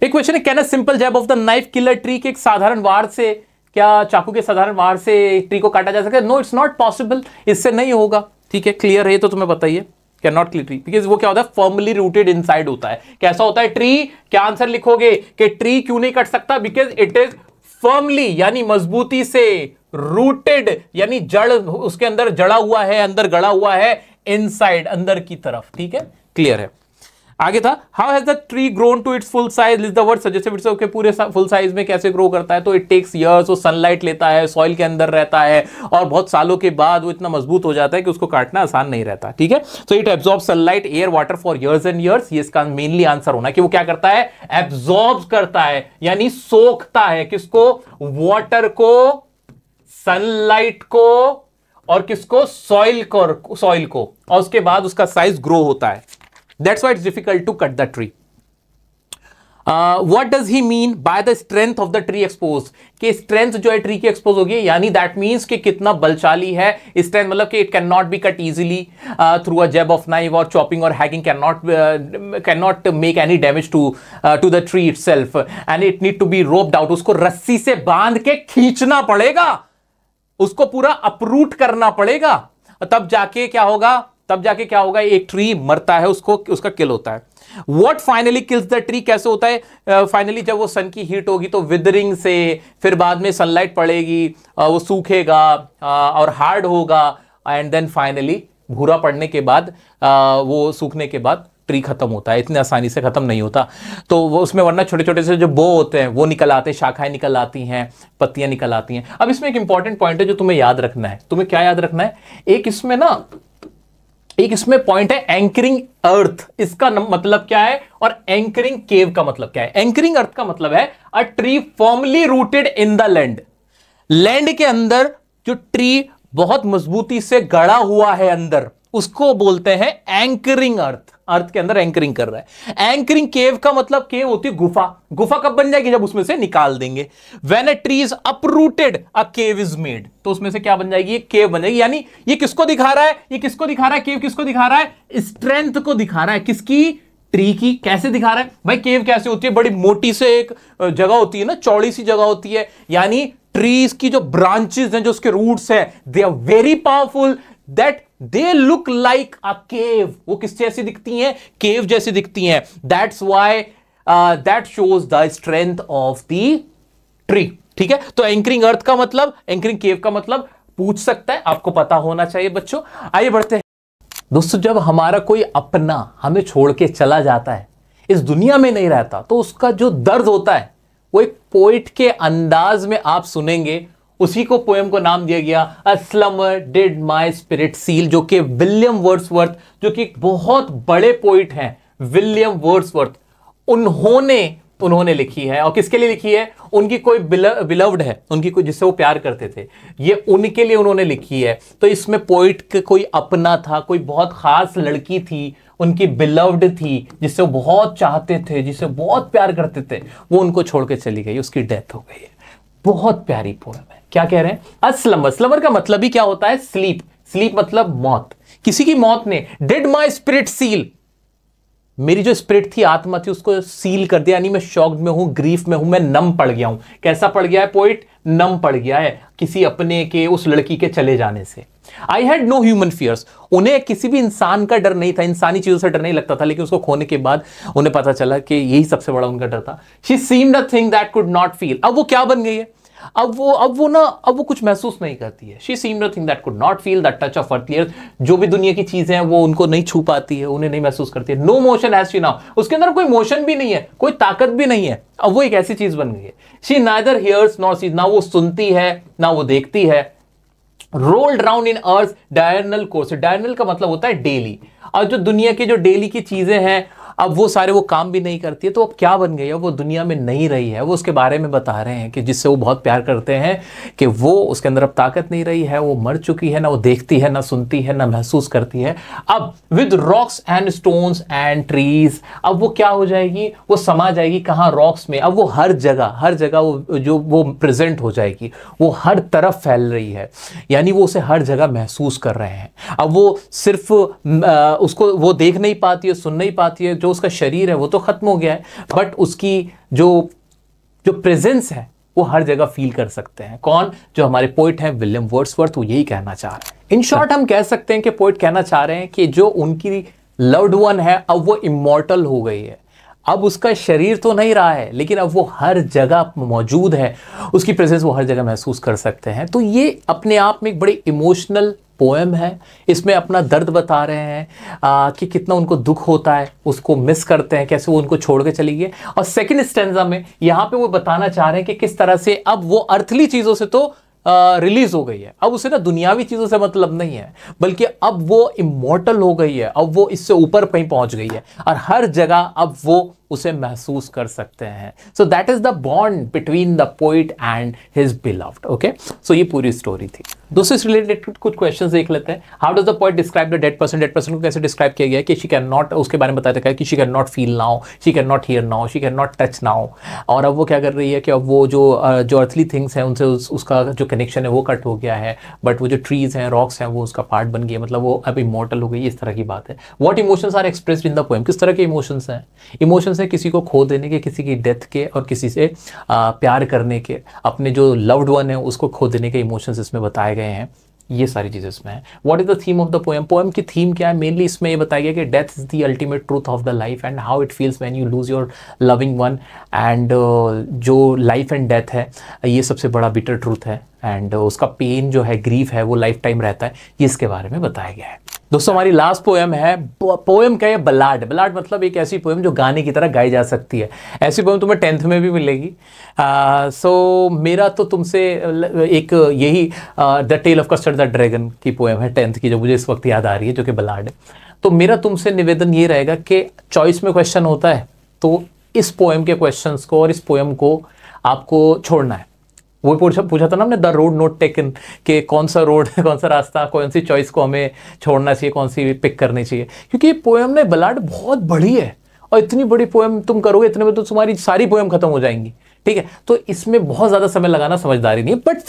एक क्वेश्चन है, can a simple jab of the knife kill a tree, के एक साधारण वार से, क्या चाकू के साधारण वार से ट्री को काटा जा सकता है? नो, इट्स नॉट पॉसिबल, इससे नहीं होगा। ठीक है, क्लियर है, तो तुम्हें बताइए, can not kill tree, because वो क्या होता है, फर्मली रूटेड इनसाइड होता है। कैसा होता है ट्री, क्या आंसर लिखोगे कि ट्री क्यों नहीं कट सकता, बिकॉज इट इज फर्मली, यानी मजबूती से, रूटेड यानी जड़ उसके अंदर जड़ा हुआ है, अंदर गड़ा हुआ है, इनसाइड, अंदर की तरफ। ठीक है, क्लियर है। आगे था, how has the tree grown to its full size, is the word suggestive its के पूरे फुल साइज में कैसे ग्रो करता है, तो इट टेक्स इयर्स, वो सनलाइट लेता है, सॉइल के अंदर रहता है, और बहुत सालों के बाद वो इतना मजबूत हो जाता है कि उसको काटना आसान नहीं रहता। ठीक है, so it absorb sunlight, air, water for years and years. ये इसका मेनली आंसर होना है कि वो क्या करता है, एब्जॉर्ब करता है, यानी सोखता है, किसको, वाटर को, सनलाइट को, और किसको, सॉइल को, और उसके बाद उसका साइज ग्रो होता है। That's why it's difficult to cut the tree. What does he mean by the strength of the tree exposed? कि strength जो है ट्री की एक्सपोज होगी, यानी that means कि कितना बलशाली है। strength मतलब कि it cannot be cut easily through a jab of knife or chopping or hacking, cannot make any damage to the tree itself, and it need to be roped out. उसको रस्सी से बांध के खींचना पड़ेगा, उसको पूरा अपरूट करना पड़ेगा, तब जाके क्या होगा, एक ट्री मरता है, उसका किल होता है। What finally kills the tree, कैसे होता है फाइनली, जब वो सन की हीट होगी तो विदरिंग से, फिर बाद में सनलाइट पड़ेगी, वो सूखेगा और हार्ड होगा, एंड देन फाइनली भूरा पड़ने के बाद, वो सूखने के बाद ट्री खत्म होता है। इतनी आसानी से खत्म नहीं होता, तो वो उसमें वरना छोटे छोटे से जो बो होते हैं वो निकल आते हैं, शाखाएं निकल आती हैं, पत्तियां निकल आती हैं। अब इसमें एक इंपॉर्टेंट पॉइंट है जो तुम्हें याद रखना है। तुम्हें क्या याद रखना है, एक इसमें पॉइंट है एंकरिंग अर्थ, इसका मतलब क्या है, और एंकरिंग केव का मतलब क्या है। एंकरिंग अर्थ का मतलब है a tree firmly rooted in the land के अंदर जो ट्री बहुत मजबूती से गड़ा हुआ है अंदर, उसको बोलते हैं एंकरिंग अर्थ। अर्थ के अंदर एंकरिंग कर रहा है। एंकरिंग केव का मतलब केव होती है गुफा। गुफा कब बन जाएगी? जब उसमें से निकाल देंगे। When a tree is uprooted a cave is made, तो उसमें से क्या बन जाएगी? एक केव बन जाएगी। यानी ये किसको दिखा रहा है? ये किसको दिखा रहा है? केव किसको दिखा रहा है? स्ट्रेंथ को दिखा रहा है। किसकी? ट्री की। कैसे दिखा रहा है भाई? केव कैसे होती है? बड़ी मोटी से एक जगह होती है ना, चौड़ी सी जगह होती है। यानी ट्रीज की जो ब्रांचेस हैं, जो उसके रूट्स हैं, they are very powerful that they look like a cave. वो किस जैसी दिखती हैं? केव जैसी दिखती हैं। That's why that shows the strength of the tree. ठीक है, तो एंकरिंग अर्थ का मतलब, एंकरिंग केव का मतलब पूछ सकता है, आपको पता होना चाहिए बच्चों। आइए बढ़ते हैं दोस्तों। जब हमारा कोई अपना हमें छोड़ के चला जाता है, इस दुनिया में नहीं रहता, तो उसका जो दर्द होता है वो एक पोइट के अंदाज में आप सुनेंगे। उसी को पोएम को नाम दिया गया अ स्लमर डिड माय स्पिरिट सील, जो कि विलियम वर्ड्सवर्थ, जो कि बहुत बड़े पोइट हैं, विलियम वर्ड्सवर्थ, उन्होंने लिखी है। और किसके लिए लिखी है? उनकी कोई बिलव्ड है, उनकी कोई जिससे वो प्यार करते थे, ये उनके लिए उन्होंने लिखी है। तो इसमें पोइट के कोई अपना था, कोई बहुत खास लड़की थी, उनकी बिलव्ड थी, जिससे वो बहुत चाहते थे, जिससे बहुत प्यार करते थे, वो उनको छोड़ के चली गई, उसकी डेथ हो गई है। बहुत प्यारी पोएम है। क्या कह रहे हैं? अस्लमर, स्लमर का मतलब ही क्या होता है? स्लीप। स्लीप मतलब मौत। किसी की मौत ने डिड माई स्पिरिट सील, मेरी जो स्पिरिट थी, आत्मा थी, उसको सील कर दिया। यानी मैं शॉक्ड में हूं, ग्रीफ में हूं, मैं नम पड़ गया हूं। कैसा पड़ गया है पोइट? नम पड़ गया है किसी अपने के, उस लड़की के चले जाने से। I had no human fears, उन्हें किसी भी इंसान का डर नहीं था, इंसानी चीजों से डर नहीं लगता था, लेकिन उसको खोने के बाद उन्हें पता चला कि यही सबसे बड़ा उनका डर था। She seemed a thing that could not feel. अब वो क्या बन गई है? अब वो कुछ महसूस नहीं करती है। She seemed a thing that could not feel the touch of earth. जो भी दुनिया की चीजें हैं वो उनको नहीं छू पाती है, उन्हें नहीं महसूस करती है। No motion has she now, उसके अंदर कोई मोशन भी नहीं है, कोई ताकत भी नहीं है। अब वो एक ऐसी चीज बन गई है। She neither hears nor sees, ना वो सुनती है ना वो देखती है। Rolled round in earth diurnal course, diurnal का मतलब होता है डेली। और जो दुनिया की जो डेली की चीजें हैं, अब वो सारे वो काम भी नहीं करती है। तो अब क्या बन गई है? वो दुनिया में नहीं रही है। वो उसके बारे में बता रहे हैं कि जिससे वो बहुत प्यार करते हैं, कि वो उसके अंदर अब ताकत नहीं रही है, वो मर चुकी है, ना वो देखती है, ना सुनती है, ना महसूस करती है। अब with rocks and stones and trees, अब वो क्या हो जाएगी? वो समा जाएगी कहाँ? रॉक्स में। अब वो हर जगह वो प्रेजेंट हो जाएगी, वो हर तरफ फैल रही है। यानी वो उसे हर जगह महसूस कर रहे हैं। अब वो सिर्फ उसको वो देख नहीं पाती है, सुन नहीं पाती है, जो उसका शरीर है वो तो खत्म हो गया है, बट उसकी जो प्रेजेंस है वो हर जगह फील कर सकते हैं। कौन? जो हमारे पोइट हैं विलियम वर्ड्सवर्थ, वो यही कहना चाह रहे हैं। इन शॉर्ट हम कह सकते हैं कि पोइट कहना चाह रहे हैं कि जो उनकी लव्ड वन है, अब वो इमॉर्टल हो गई है। अब उसका शरीर तो नहीं रहा है, लेकिन अब वो हर जगह मौजूद है, उसकी प्रेजेंस वो हर जगह महसूस कर सकते हैं। तो ये अपने आप में एक बड़ी इमोशनल पोएम है। इसमें अपना दर्द बता रहे हैं कि कितना उनको दुख होता है, उसको मिस करते हैं, कैसे वो उनको छोड़ के चली गई। और सेकंड स्टैंजा में यहाँ पे वो बताना चाह रहे हैं कि किस तरह से अब वो अर्थली चीज़ों से तो रिलीज हो गई है, अब उसे ना दुनियावी चीज़ों से मतलब नहीं है, बल्कि अब वो इमॉर्टल हो गई है, अब वो इससे ऊपर कहीं पहुंच गई है और हर जगह अब वो उसे महसूस कर सकते हैं। So that is the bond between the poet and his beloved. Okay, so ये पूरी स्टोरी थी। दोस्तों इस रिलेटेड कुछ क्वेश्चंस देख लेते हैं। How does the poet describe the dead person? Dead person को कैसे डिस्क्राइब किया गया है? कि शी कैन नॉट, उसके बारे में बताया था कि she can not feel now, she can not here now, she can not touch now. और अब वो क्या कर रही है कि अब वो जो अर्थली थिंग्स हैं उनसे उसका जो कनेक्शन है वो कट हो गया है, बट वो जो ट्रीज हैं, रॉक्स हैं, वो उसका पार्ट बन गया, मतलब वो अब इमॉर्टल हो गई। इस तरह की बात है। What emotions are expressed in the poem? किस तरह के इमोशंस हैं? इमोशंस है किसी को खो देने के, किसी की डेथ के, और किसी से प्यार करने के, अपने जो लव्ड वन है उसको खो देने के इमोशंस इसमें बताए गए हैं। ये सारी चीज़ें इसमें है। What is the theme of the poem? Poem की थीम क्या है? मेनली इसमें ये बताया गया कि death is the ultimate truth of the life and how it feels when you lose your loving one. And जो लाइफ एंड डेथ है ये सबसे बड़ा बिटर ट्रूथ है, एंड उसका पेन जो है, ग्रीफ है, वो लाइफ टाइम रहता है। ये इसके बारे में बताया गया है। दोस्तों हमारी लास्ट पोएम है, पोएम क्या है? बलाड। बलाड मतलब एक ऐसी पोएम जो गाने की तरह गाई जा सकती है। ऐसी पोएम तुम्हें 10th में भी मिलेगी। सो मेरा तो तुमसे एक यही the tale of Custard the dragon की पोएम है 10th की, जो मुझे इस वक्त याद आ रही है, जो कि बलाड है। तो मेरा तुमसे निवेदन ये रहेगा कि चॉइस में क्वेश्चन होता है, तो इस पोएम के क्वेश्चंस को और इस पोएम को आपको छोड़ना है। वो पूछा था ना हमने, द रोड नोट टेकन, कि कौन सा रोड, कौन सा रास्ता, कौन सी चॉइस को हमें छोड़ना चाहिए, कौन सी पिक करनी चाहिए। क्योंकि ये पोएम ने बलाड बहुत बड़ी है, और इतनी बड़ी पोएम तुम करोगे इतने में तो तुम्हारी सारी पोएम खत्म हो जाएंगी, ठीक है। तो इसमें बहुत ज्यादा समय लगाना समझदारी नहीं है, बट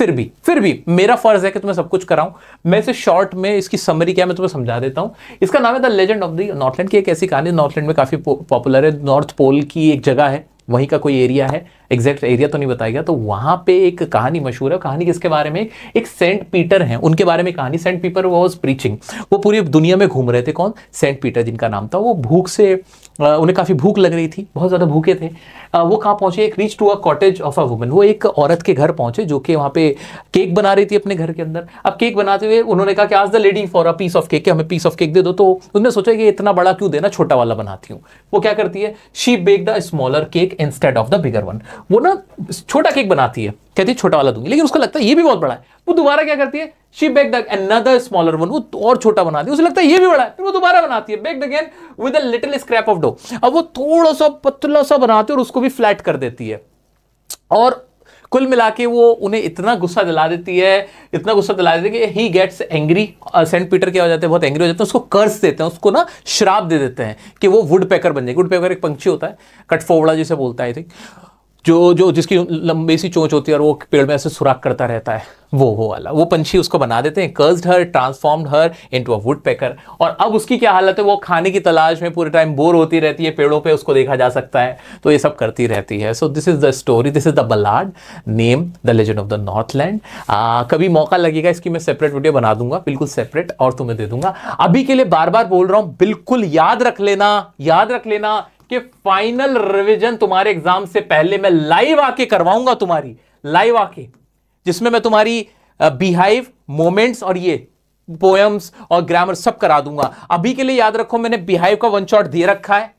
फिर भी मेरा फर्ज है कि तुम्हें सब कुछ कराऊं। मैं इसे शॉर्ट में इसकी समरी क्या मैं तुम्हें समझा देता हूं। इसका नाम है the legend of the Northland की एक ऐसी कहानी, नॉर्थलैंड में काफी पॉपुलर है। नॉर्थ पोल की एक जगह है, वहीं का कोई एरिया है, एग्जैक्ट एरिया तो नहीं बताएगा। तो वहां पे एक कहानी मशहूर है। कहानी किसके बारे में? एक सेंट पीटर हैं, उनके बारे में कहानी। सेंट पीटर वाज प्रीचिंग, वो पूरी दुनिया में घूम रहे थे। कौन? सेंट पीटर जिनका नाम था। वो भूख से, उन्हें काफी भूख लग रही थी, बहुत ज्यादा भूखे थे। वो कहाँ पहुंचे? एक reach to a cottage of a woman, वो एक औरत के घर पहुंचे जो कि वहां पे केक बना रही थी अपने घर के अंदर। अब केक बनाते हुए उन्होंने कहा कि आज the lady for a piece of cake, हमें पीस ऑफ केक दे दो। तो उन्होंने सोचा कि इतना बड़ा क्यों देना, छोटा वाला बनाती हूँ। वो क्या करती है? She bake the smaller cake instead of the bigger one. वो ना छोटा केक बनाती है, कहती है छोटा वाला दूंगी, लेकिन उसको लगता है ये भी बहुत बड़ा है। वो दोबारा क्या करती है? She bake the another smaller one, वो और छोटा बनाती है, उसे लगता है ये भी बड़ा है, फिर वो दोबारा बनाती है, baked again with a little scrap of dough. अब वो थोड़ा सा पतला सा बनाती है और उसको भी फ्लैट कर देती है। और कुल मिला के वो उन्हें इतना गुस्सा दिला देती है, इतना गुस्सा दिला देती है कि he gets angry. Saint Peter क्या हो जाते हैं? बहुत एंग्री हो जाते हैं, उसको कर्स देते हैं, उसको ना श्राप दे देते हैं कि वो वुड पैकर बन जाएगी। वुड पैकर एक पंछी होता है, कटफोवड़ा जिसे बोलता है, जो जिसकी लंबी सी चोंच होती है और वो पेड़ में ऐसे सुराख करता रहता है, वो वाला वो पंछी उसको बना देते हैं। Cursed her, transformed her into a woodpecker. और अब उसकी क्या हालत है? वो खाने की तलाश में पूरे टाइम बोर होती रहती है, पेड़ों पे उसको देखा जा सकता है, तो ये सब करती रहती है। So this is the story, this is the ballad, name the legend of the northland. कभी मौका लगेगा इसकी मैं सेपरेट वीडियो बना दूंगा, बिल्कुल सेपरेट, और तुम्हें दे दूंगा। अभी के लिए बार बार बोल रहा हूं, बिल्कुल याद रख लेना कि फाइनल रिवीजन तुम्हारे एग्जाम से पहले मैं लाइव आके करवाऊंगा, तुम्हारी लाइव आके, जिसमें मैं तुम्हारी बिहाइव, मोमेंट्स और ये पोएम्स और ग्रामर सब करा दूंगा। अभी के लिए याद रखो, मैंने बिहाइव का वन शॉट दे रखा है,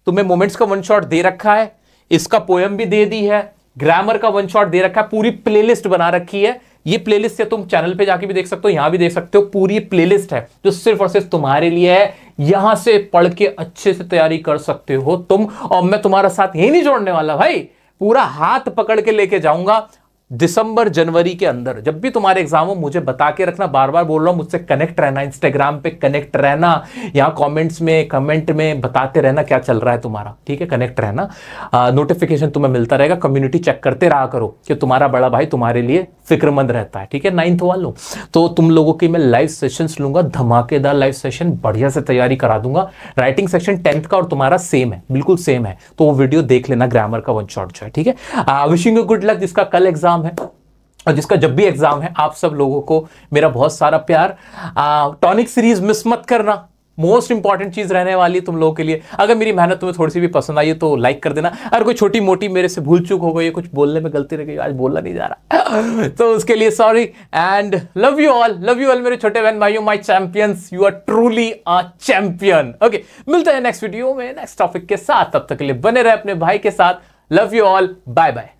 तुम्हें मोमेंट्स का वन शॉट दे रखा है, इसका पोएम भी दे दी है, ग्रामर का वन शॉट दे रखा है, पूरी प्लेलिस्ट बना रखी है। ये प्लेलिस्ट है, तुम चैनल पे जाके भी देख सकते हो, यहां भी देख सकते हो। पूरी प्लेलिस्ट है जो सिर्फ और सिर्फ तुम्हारे लिए है। यहां से पढ़ के अच्छे से तैयारी कर सकते हो तुम। और मैं तुम्हारा साथ यही नहीं छोड़ने वाला भाई, पूरा हाथ पकड़ के लेके जाऊंगा। दिसंबर जनवरी के अंदर जब भी तुम्हारे एग्जाम हो, मुझे बता के रखना। बार बार बोल रहा हूं, मुझसे कनेक्ट रहना, इंस्टाग्राम पे कनेक्ट रहना, यहां कमेंट में बताते रहना क्या चल रहा है तुम्हारा, ठीक है? कनेक्ट रहना, नोटिफिकेशन तुम्हें मिलता रहेगा। कम्युनिटी चेक करते रहा करो कि तुम्हारा बड़ा भाई तुम्हारे लिए फिक्रमंद रहता है, ठीक है? 9th वालों, तो तुम लोगों की मैं लाइव सेशंस लूंगा, धमाकेदार लाइव सेशन, बढ़िया से तैयारी करा दूंगा। राइटिंग सेक्शन 10th का और तुम्हारा सेम है, बिल्कुल सेम है, तो वो वीडियो देख लेना, ग्रामर का वन शॉट जो है, ठीक है? विशिंग यू गुड लक, जिसका कल एग्जाम है और जिसका जब भी एग्जाम है। आप सब लोगों को मेरा बहुत सारा प्यार। टॉनिक सीरीज मिस मत करना, मोस्ट इंपॉर्टेंट चीज रहने वाली है तुम लोगों के लिए। अगर मेरी मेहनत तुम्हें थोड़ी सी भी पसंद आई है तो लाइक कर देना। अगर कोई छोटी मोटी मेरे से भूल चूक हो गई, कुछ बोलने में गलती रह गई, आज बोलना नहीं जा रहा तो उसके लिए sorry and love you all मेरे छोटे बहन भाइयों, my champions, you are truly a champion. Okay, मिलते हैं नेक्स्ट वीडियो में नेक्स्ट टॉपिक के साथ, तब तक के लिए बने रहे अपने भाई के साथ। Love you all, bye bye.